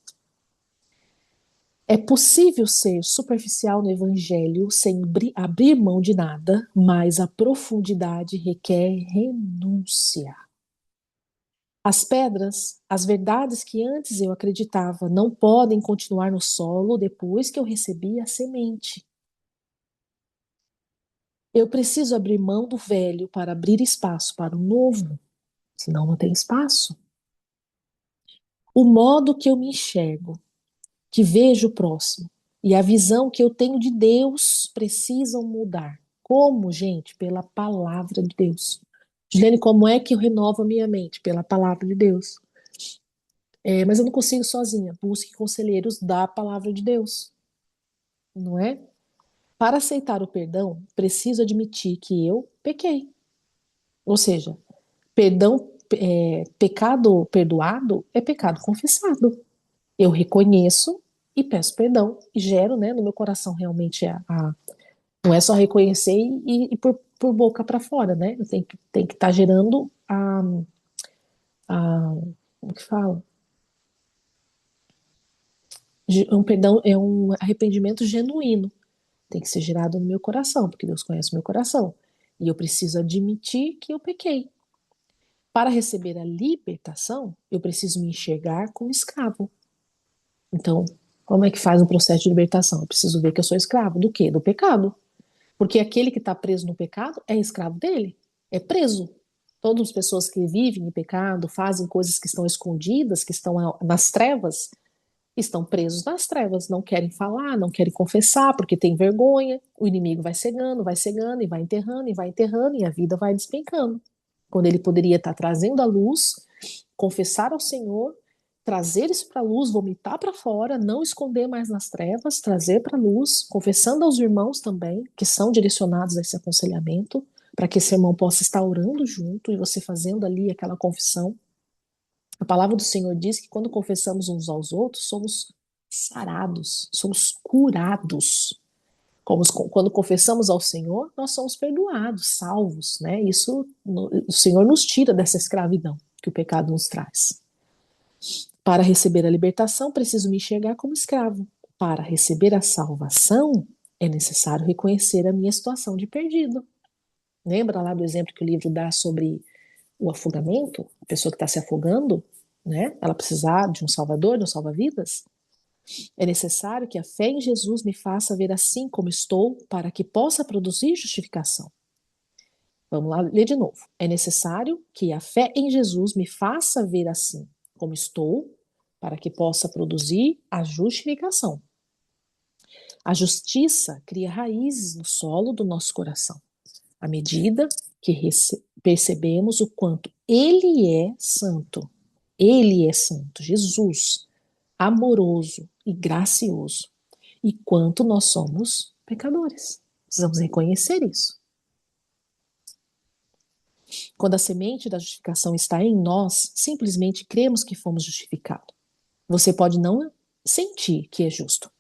É possível ser superficial no evangelho sem abrir mão de nada, mas a profundidade requer renúncia. As pedras, as verdades que antes eu acreditava, não podem continuar no solo depois que eu recebi a semente. Eu preciso abrir mão do velho para abrir espaço para o novo, senão não tem espaço. O modo que eu me enxergo, que vejo o próximo, e a visão que eu tenho de Deus precisam mudar. Como, gente? Pela palavra de Deus. Juliane, como é que eu renovo a minha mente? Pela palavra de Deus. Mas eu não consigo sozinha. Busque conselheiros da palavra de Deus, não é? Para aceitar o perdão, preciso admitir que eu pequei. Ou seja, pecado perdoado é pecado confessado. Eu reconheço e peço perdão e gero, né, no meu coração realmente não é só reconhecer e por boca para fora, né? Eu tenho que estar gerando como que fala? Um perdão, é um arrependimento genuíno. Tem que ser gerado no meu coração, porque Deus conhece o meu coração. E eu preciso admitir que eu pequei. Para receber a libertação, eu preciso me enxergar como escravo. Então, como é que faz o processo de libertação? Eu preciso ver que eu sou escravo do quê? Do pecado. Porque aquele que está preso no pecado é escravo dele, é preso. Todas as pessoas que vivem em pecado, fazem coisas que estão escondidas, que estão nas trevas, estão presos nas trevas, não querem falar, não querem confessar, porque tem vergonha. O inimigo vai cegando, e vai enterrando, e a vida vai despencando. Quando ele poderia estar trazendo a luz, confessar ao Senhor, trazer isso para a luz, vomitar para fora, não esconder mais nas trevas, trazer para a luz, confessando aos irmãos também, que são direcionados a esse aconselhamento, para que esse irmão possa estar orando junto e você fazendo ali aquela confissão. A palavra do Senhor diz que quando confessamos uns aos outros, somos sarados, somos curados. Quando confessamos ao Senhor, nós somos perdoados, salvos, né? Isso, o Senhor nos tira dessa escravidão que o pecado nos traz. Para receber a libertação, preciso me enxergar como escravo. Para receber a salvação, é necessário reconhecer a minha situação de perdido. Lembra lá do exemplo que o livro dá sobre o afogamento? A pessoa que está se afogando, né? Ela precisar de um salvador, de um salva-vidas. É necessário que a fé em Jesus me faça ver assim como estou, para que possa produzir justificação. Vamos lá ler de novo. É necessário que a fé em Jesus me faça ver assim como estou, para que possa produzir a justificação. A justiça cria raízes no solo do nosso coração, à medida que percebemos o quanto Ele é santo. Ele é santo, Jesus, amoroso e gracioso, e quanto nós somos pecadores. Precisamos reconhecer isso. Quando a semente da justificação está em nós, simplesmente cremos que fomos justificados. Você pode não sentir que é justo,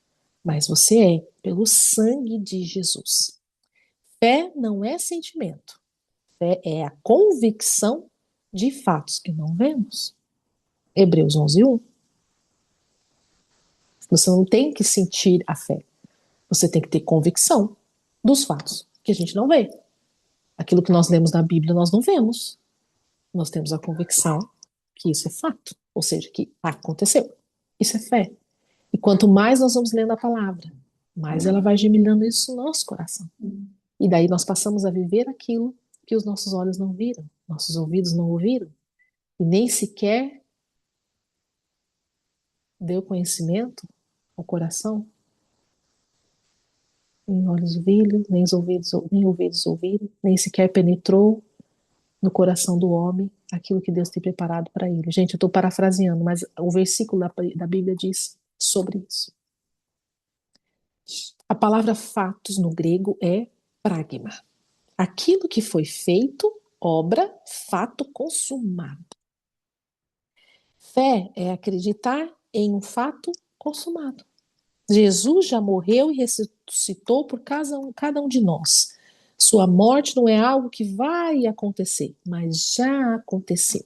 mas você é pelo sangue de Jesus. Fé não é sentimento. Fé é a convicção de fatos que não vemos. Hebreus 11:1. Você não tem que sentir a fé. Você tem que ter convicção dos fatos que a gente não vê. Aquilo que nós lemos na Bíblia, nós não vemos. Nós temos a convicção que isso é fato, ou seja, que aconteceu. Isso é fé. E quanto mais nós vamos lendo a palavra, mais ela vai germinando isso no nosso coração. E daí nós passamos a viver aquilo que os nossos olhos não viram, nossos ouvidos não ouviram, e nem sequer deu conhecimento ao coração, nem olhos viram, nem ouvidos ouviram, nem sequer penetrou no coração do homem aquilo que Deus tem preparado para ele. Gente, eu estou parafraseando, mas o versículo da Bíblia diz sobre isso. A palavra fatos no grego é pragma. Aquilo que foi feito, obra, fato consumado. Fé é acreditar em um fato consumado. Jesus já morreu e ressuscitou por cada um de nós. Sua morte não é algo que vai acontecer, mas já aconteceu.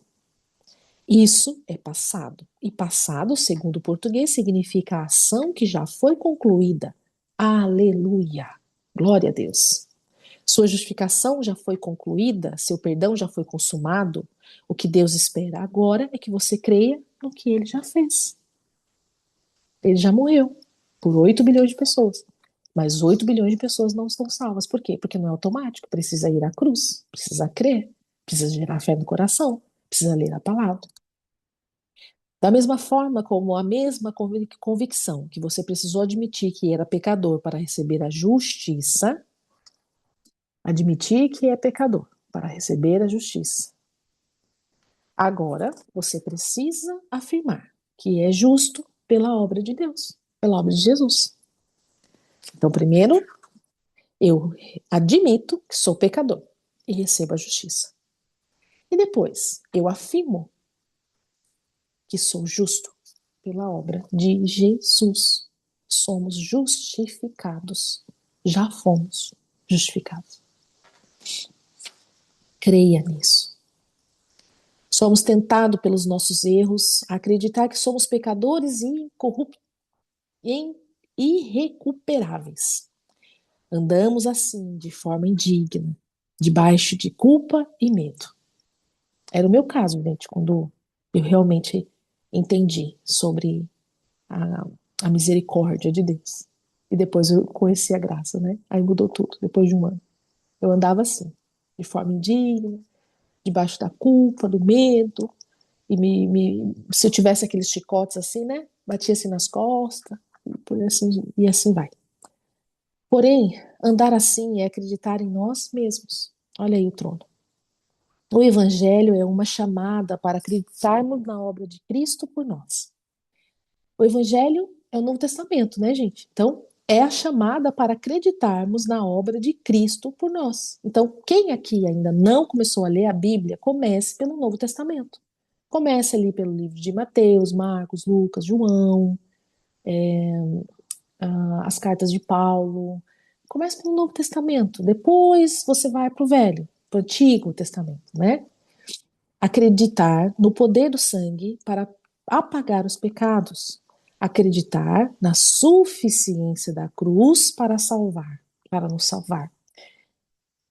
Isso é passado. E passado, segundo o português, significa a ação que já foi concluída. Aleluia! Glória a Deus! Sua justificação já foi concluída, seu perdão já foi consumado. O que Deus espera agora é que você creia no que ele já fez. Ele já morreu por 8 bilhões de pessoas. Mas 8 bilhões de pessoas não estão salvas. Por quê? Porque não é automático. Precisa ir à cruz, precisa crer, precisa gerar fé no coração, precisa ler a palavra. Da mesma forma como a mesma convicção que você precisou admitir que era pecador para receber a justiça, admitir que é pecador para receber a justiça. Agora, você precisa afirmar que é justo pela obra de Deus, pela obra de Jesus. Então, primeiro, eu admito que sou pecador e recebo a justiça. E depois, eu afirmo que sou justo pela obra de Jesus. Somos justificados. Já fomos justificados. Creia nisso. Somos tentados pelos nossos erros a acreditar que somos pecadores e irrecuperáveis. Andamos assim, de forma indigna, debaixo de culpa e medo. Era o meu caso, gente, quando eu realmente entendi sobre a misericórdia de Deus. E depois eu conheci a graça, né? Aí mudou tudo, depois de um ano. Eu andava assim, de forma indigna, debaixo da culpa, do medo, e se eu tivesse aqueles chicotes assim, né? Batia assim nas costas, e assim vai. Porém, andar assim é acreditar em nós mesmos. Olha aí o trono. O Evangelho é uma chamada para acreditarmos na obra de Cristo por nós. O Evangelho é o Novo Testamento, né, gente? Então, é a chamada para acreditarmos na obra de Cristo por nós. Então, quem aqui ainda não começou a ler a Bíblia, comece pelo Novo Testamento. Comece ali pelo livro de Mateus, Marcos, Lucas, João, as cartas de Paulo. Comece pelo Novo Testamento. Depois você vai para o Velho, para o Antigo Testamento, né? Acreditar no poder do sangue para apagar os pecados. Acreditar na suficiência da cruz para salvar, para nos salvar.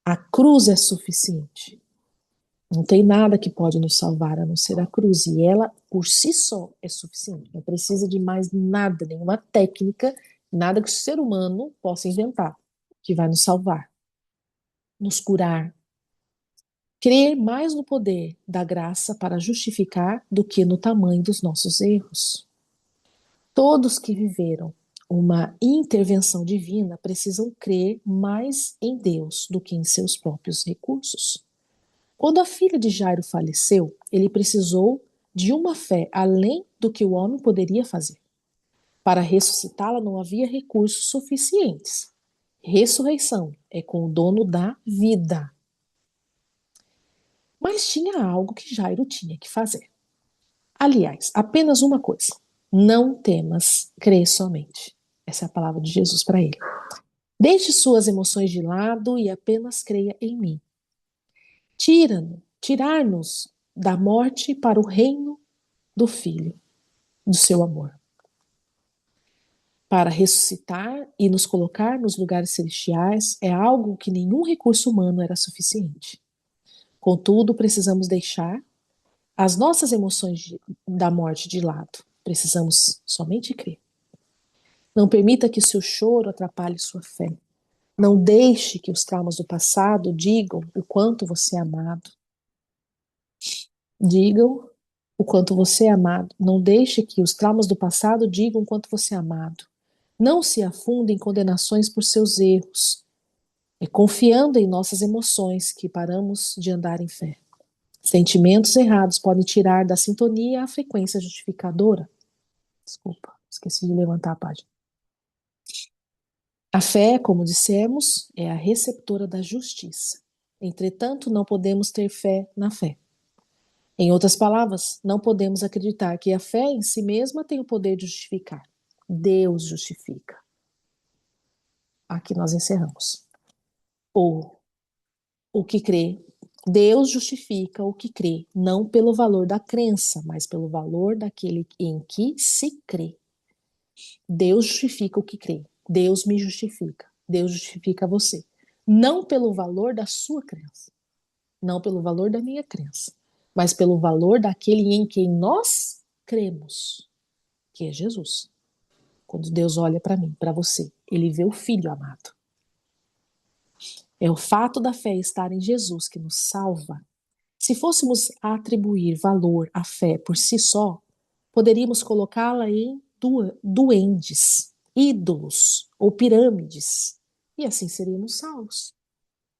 A cruz é suficiente. Não tem nada que pode nos salvar a não ser a cruz. E ela, por si só, é suficiente. Não precisa de mais nada, nenhuma técnica, nada que o ser humano possa inventar, que vai nos salvar, nos curar. Crer mais no poder da graça para justificar do que no tamanho dos nossos erros. Todos que viveram uma intervenção divina precisam crer mais em Deus do que em seus próprios recursos. Quando a filha de Jairo faleceu, ele precisou de uma fé além do que o homem poderia fazer. Para ressuscitá-la não havia recursos suficientes. Ressurreição é com o dono da vida. Mas tinha algo que Jairo tinha que fazer. Aliás, apenas uma coisa: não temas, crê somente. Essa é a palavra de Jesus para ele. Deixe suas emoções de lado e apenas creia em mim. Tirar-nos da morte para o reino do Filho, do seu amor. Para ressuscitar e nos colocar nos lugares celestiais é algo que nenhum recurso humano era suficiente. Contudo, precisamos deixar as nossas emoções da morte de lado. Precisamos somente crer. Não permita que o seu choro atrapalhe sua fé. Não deixe que os traumas do passado digam o quanto você é amado. Digam o quanto você é amado. Não deixe que os traumas do passado digam o quanto você é amado. Não se afunde em condenações por seus erros. É confiando em nossas emoções que paramos de andar em fé. Sentimentos errados podem tirar da sintonia a frequência justificadora. Desculpa, esqueci de levantar a página. A fé, como dissemos, é a receptora da justiça. Entretanto, não podemos ter fé na fé. Em outras palavras, não podemos acreditar que a fé em si mesma tem o poder de justificar. Deus justifica. Aqui nós encerramos. O que crê. Deus justifica o que crê, não pelo valor da crença, mas pelo valor daquele em que se crê. Deus justifica o que crê. Deus me justifica. Deus justifica você. Não pelo valor da sua crença, não pelo valor da minha crença, mas pelo valor daquele em quem nós cremos, que é Jesus. Quando Deus olha para mim, para você, ele vê o Filho amado. É o fato da fé estar em Jesus que nos salva. Se fôssemos atribuir valor à fé por si só, poderíamos colocá-la em duendes, ídolos ou pirâmides, e assim seríamos salvos.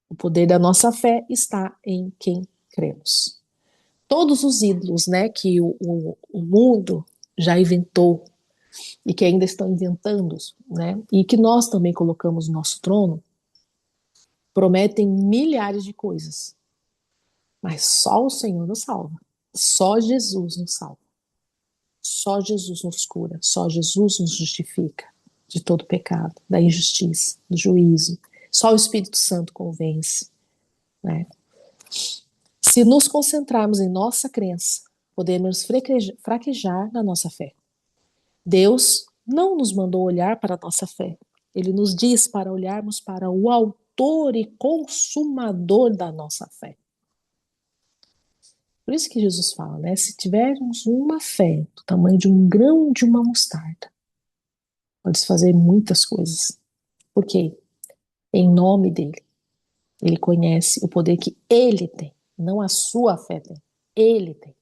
O poder da nossa fé está em quem cremos. Todos os ídolos, né, que o mundo já inventou e que ainda estão inventando, né, e que nós também colocamos no nosso trono, prometem milhares de coisas, mas só o Senhor nos salva. Só Jesus nos salva. Só Jesus nos cura. Só Jesus nos justifica de todo pecado, da injustiça, do juízo. Só o Espírito Santo convence, né? Se nos concentrarmos em nossa crença, podemos fraquejar na nossa fé. Deus não nos mandou olhar para a nossa fé. Ele nos diz para olharmos para o autor e consumador da nossa fé. Por isso que Jesus fala, né? Se tivermos uma fé do tamanho de um grão de uma mostarda, pode fazer muitas coisas. Por quê? Em nome dele. Ele conhece o poder que ele tem, não a sua fé tem. Ele tem.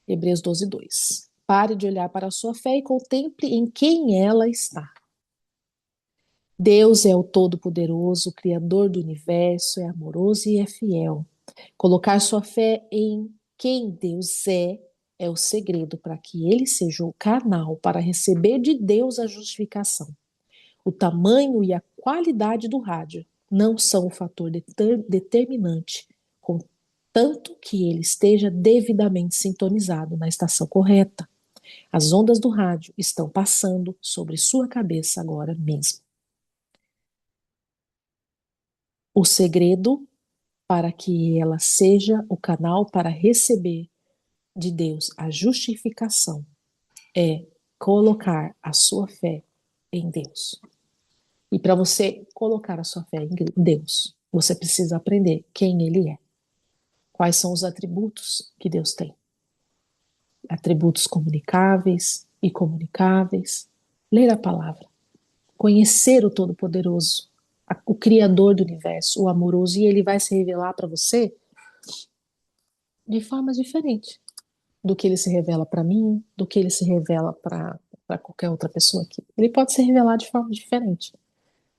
Hebreus 12, 2. Pare de olhar para a sua fé e contemple em quem ela está. Deus é o Todo-Poderoso, o Criador do Universo, é amoroso e é fiel. Colocar sua fé em quem Deus é o segredo para que ele seja o canal para receber de Deus a justificação. O tamanho e a qualidade do rádio não são o fator determinante, contanto que ele esteja devidamente sintonizado na estação correta. As ondas do rádio estão passando sobre sua cabeça agora mesmo. O segredo para que ela seja o canal para receber de Deus a justificação é colocar a sua fé em Deus. E para você colocar a sua fé em Deus, você precisa aprender quem Ele é. Quais são os atributos que Deus tem? Atributos comunicáveis e comunicáveis. Ler a palavra. Conhecer o Todo-Poderoso, o Criador do Universo, o amoroso, e Ele vai se revelar para você de formas diferentes do que Ele se revela para mim, do que Ele se revela para qualquer outra pessoa aqui. Ele pode se revelar de forma diferente.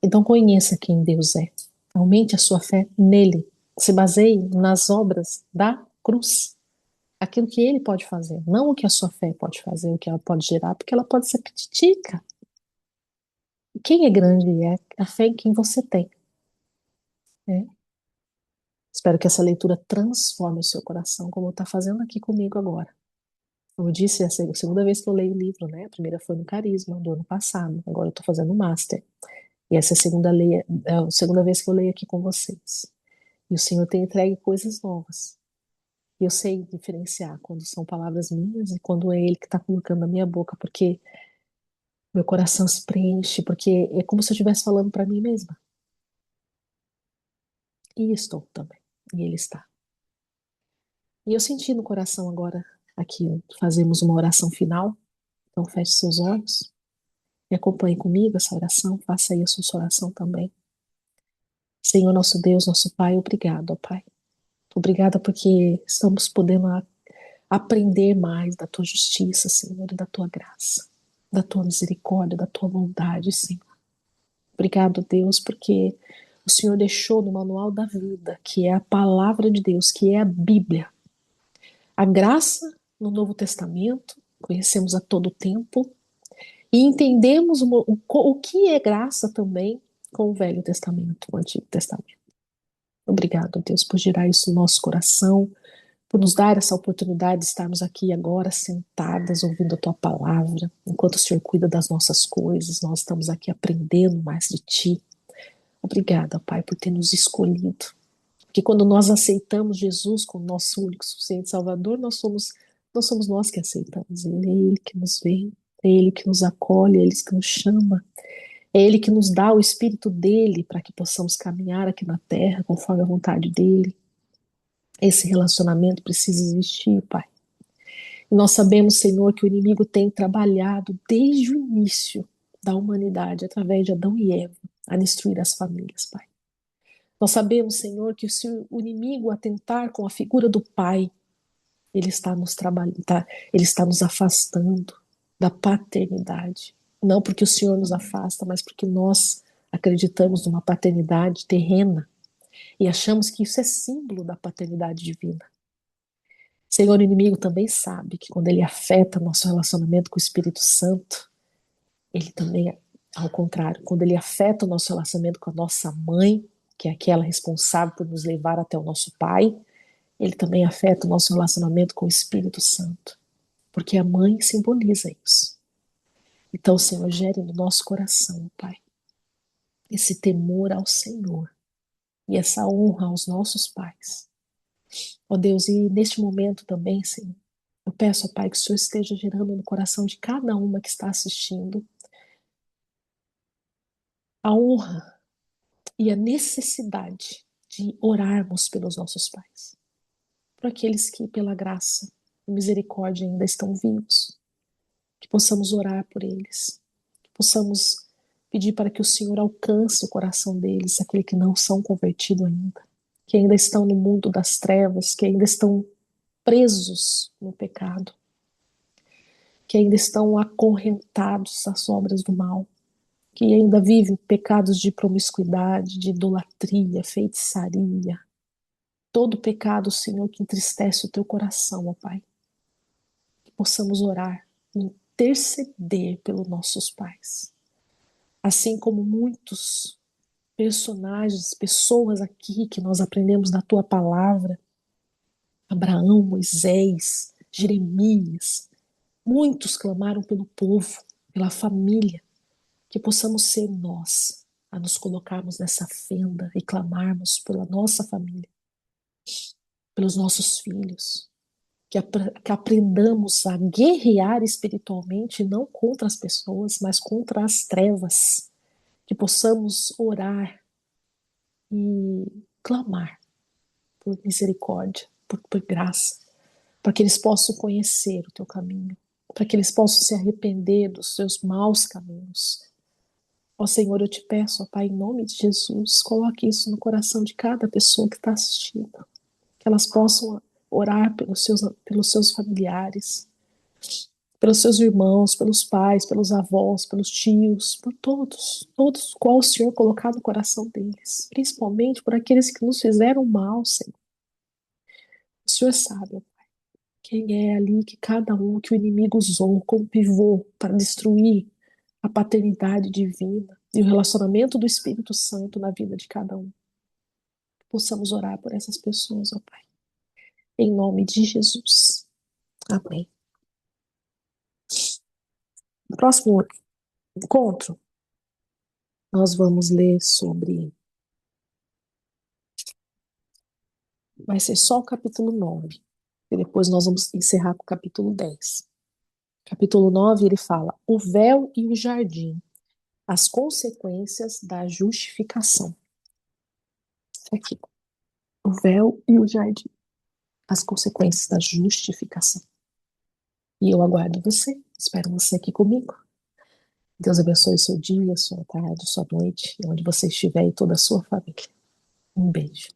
Então conheça quem Deus é. Aumente a sua fé nele. Se baseie nas obras da cruz. Aquilo que ele pode fazer, não o que a sua fé pode fazer, o que ela pode gerar, porque ela pode ser petitica. Quem é grande é a fé em quem você tem. Né? Espero que essa leitura transforme o seu coração, como está fazendo aqui comigo agora. Como eu disse, essa é a segunda vez que eu leio o livro, né? A primeira foi no Carisma, do ano passado. Agora eu estou fazendo o Master. E essa é a segunda vez que eu leio aqui com vocês. E o Senhor tem entregue coisas novas. E eu sei diferenciar quando são palavras minhas e quando é Ele que está colocando na minha boca, porque meu coração se preenche, porque é como se eu estivesse falando para mim mesma. E estou também. E Ele está. E eu senti no coração agora, aqui, fazemos uma oração final. Então feche seus olhos e acompanhe comigo essa oração. Faça aí a sua oração também. Senhor, nosso Deus, nosso Pai, obrigado, ó Pai. Obrigada porque estamos podendo aprender mais da tua justiça, Senhor, e da tua graça, da tua misericórdia, da tua bondade, Senhor. Obrigado, Deus, porque o Senhor deixou no manual da vida, que é a palavra de Deus, que é a Bíblia, a graça no Novo Testamento, conhecemos a todo tempo, e entendemos o que é graça também com o Velho Testamento, o Antigo Testamento. Obrigado, Deus, por girar isso no nosso coração, por nos dar essa oportunidade de estarmos aqui agora sentadas, ouvindo a tua palavra, enquanto o Senhor cuida das nossas coisas, nós estamos aqui aprendendo mais de ti. Obrigada, Pai, por ter nos escolhido. Porque quando nós aceitamos Jesus como nosso único suficiente Salvador, não somos nós que aceitamos, Ele que nos vê, é Ele que nos acolhe, é Ele que nos chama, é Ele que nos dá o Espírito dele para que possamos caminhar aqui na terra conforme a vontade dele. Esse relacionamento precisa existir, Pai. E nós sabemos, Senhor, que o inimigo tem trabalhado desde o início da humanidade, através de Adão e Eva, a destruir as famílias, Pai. Nós sabemos, Senhor, que se o inimigo atentar com a figura do Pai, ele está nos trabalhando, ele está nos afastando da paternidade. Não porque o Senhor nos afasta, mas porque nós acreditamos numa paternidade terrena e achamos que isso é símbolo da paternidade divina. Senhor, o inimigo também sabe que quando ele afeta nosso relacionamento com o Espírito Santo, ele também, ao contrário, quando ele afeta o nosso relacionamento com a nossa mãe, que é aquela responsável por nos levar até o nosso Pai, ele também afeta o nosso relacionamento com o Espírito Santo, porque a mãe simboliza isso. Então, Senhor, gere no nosso coração, Pai, esse temor ao Senhor e essa honra aos nossos pais. Ó Deus, e neste momento também, Senhor, eu peço, ó Pai, que o Senhor esteja gerando no coração de cada uma que está assistindo a honra e a necessidade de orarmos pelos nossos pais, por aqueles que, pela graça e misericórdia, ainda estão vivos, que possamos orar por eles, que possamos pedir para que o Senhor alcance o coração deles, aquele que não são convertidos ainda, que ainda estão no mundo das trevas, que ainda estão presos no pecado, que ainda estão acorrentados às obras do mal, que ainda vivem pecados de promiscuidade, de idolatria, feitiçaria, todo pecado, Senhor, que entristece o teu coração, ó Pai. Que possamos orar e interceder pelos nossos pais. Assim como muitos personagens, pessoas aqui que nós aprendemos da tua palavra, Abraão, Moisés, Jeremias, muitos clamaram pelo povo, pela família, que possamos ser nós a nos colocarmos nessa fenda e clamarmos pela nossa família, pelos nossos filhos, que aprendamos a guerrear espiritualmente, não contra as pessoas, mas contra as trevas, que possamos orar e clamar por misericórdia, por graça, para que eles possam conhecer o teu caminho, para que eles possam se arrepender dos seus maus caminhos. Ó Senhor, eu te peço, ó Pai, em nome de Jesus, coloque isso no coração de cada pessoa que está assistindo, que elas possam orar pelos seus familiares, pelos seus irmãos, pelos pais, pelos avós, pelos tios, por todos qual o Senhor colocar no coração deles, principalmente por aqueles que nos fizeram mal, Senhor. O Senhor sabe, ó, quem é ali que cada um que o inimigo usou como pivô para destruir a paternidade divina e o relacionamento do Espírito Santo na vida de cada um. Possamos orar por essas pessoas, ó Pai. Em nome de Jesus. Amém. próximo encontro, nós vamos ler sobre. Vai ser só o capítulo 9. E depois nós vamos encerrar com o capítulo 10. Capítulo 9 ele fala: o véu e o jardim, as consequências da justificação. Aqui. O véu e o jardim, as consequências da justificação. E eu aguardo você, espero você aqui comigo. Deus abençoe o seu dia, sua tarde, sua noite, onde você estiver e toda a sua família. Um beijo.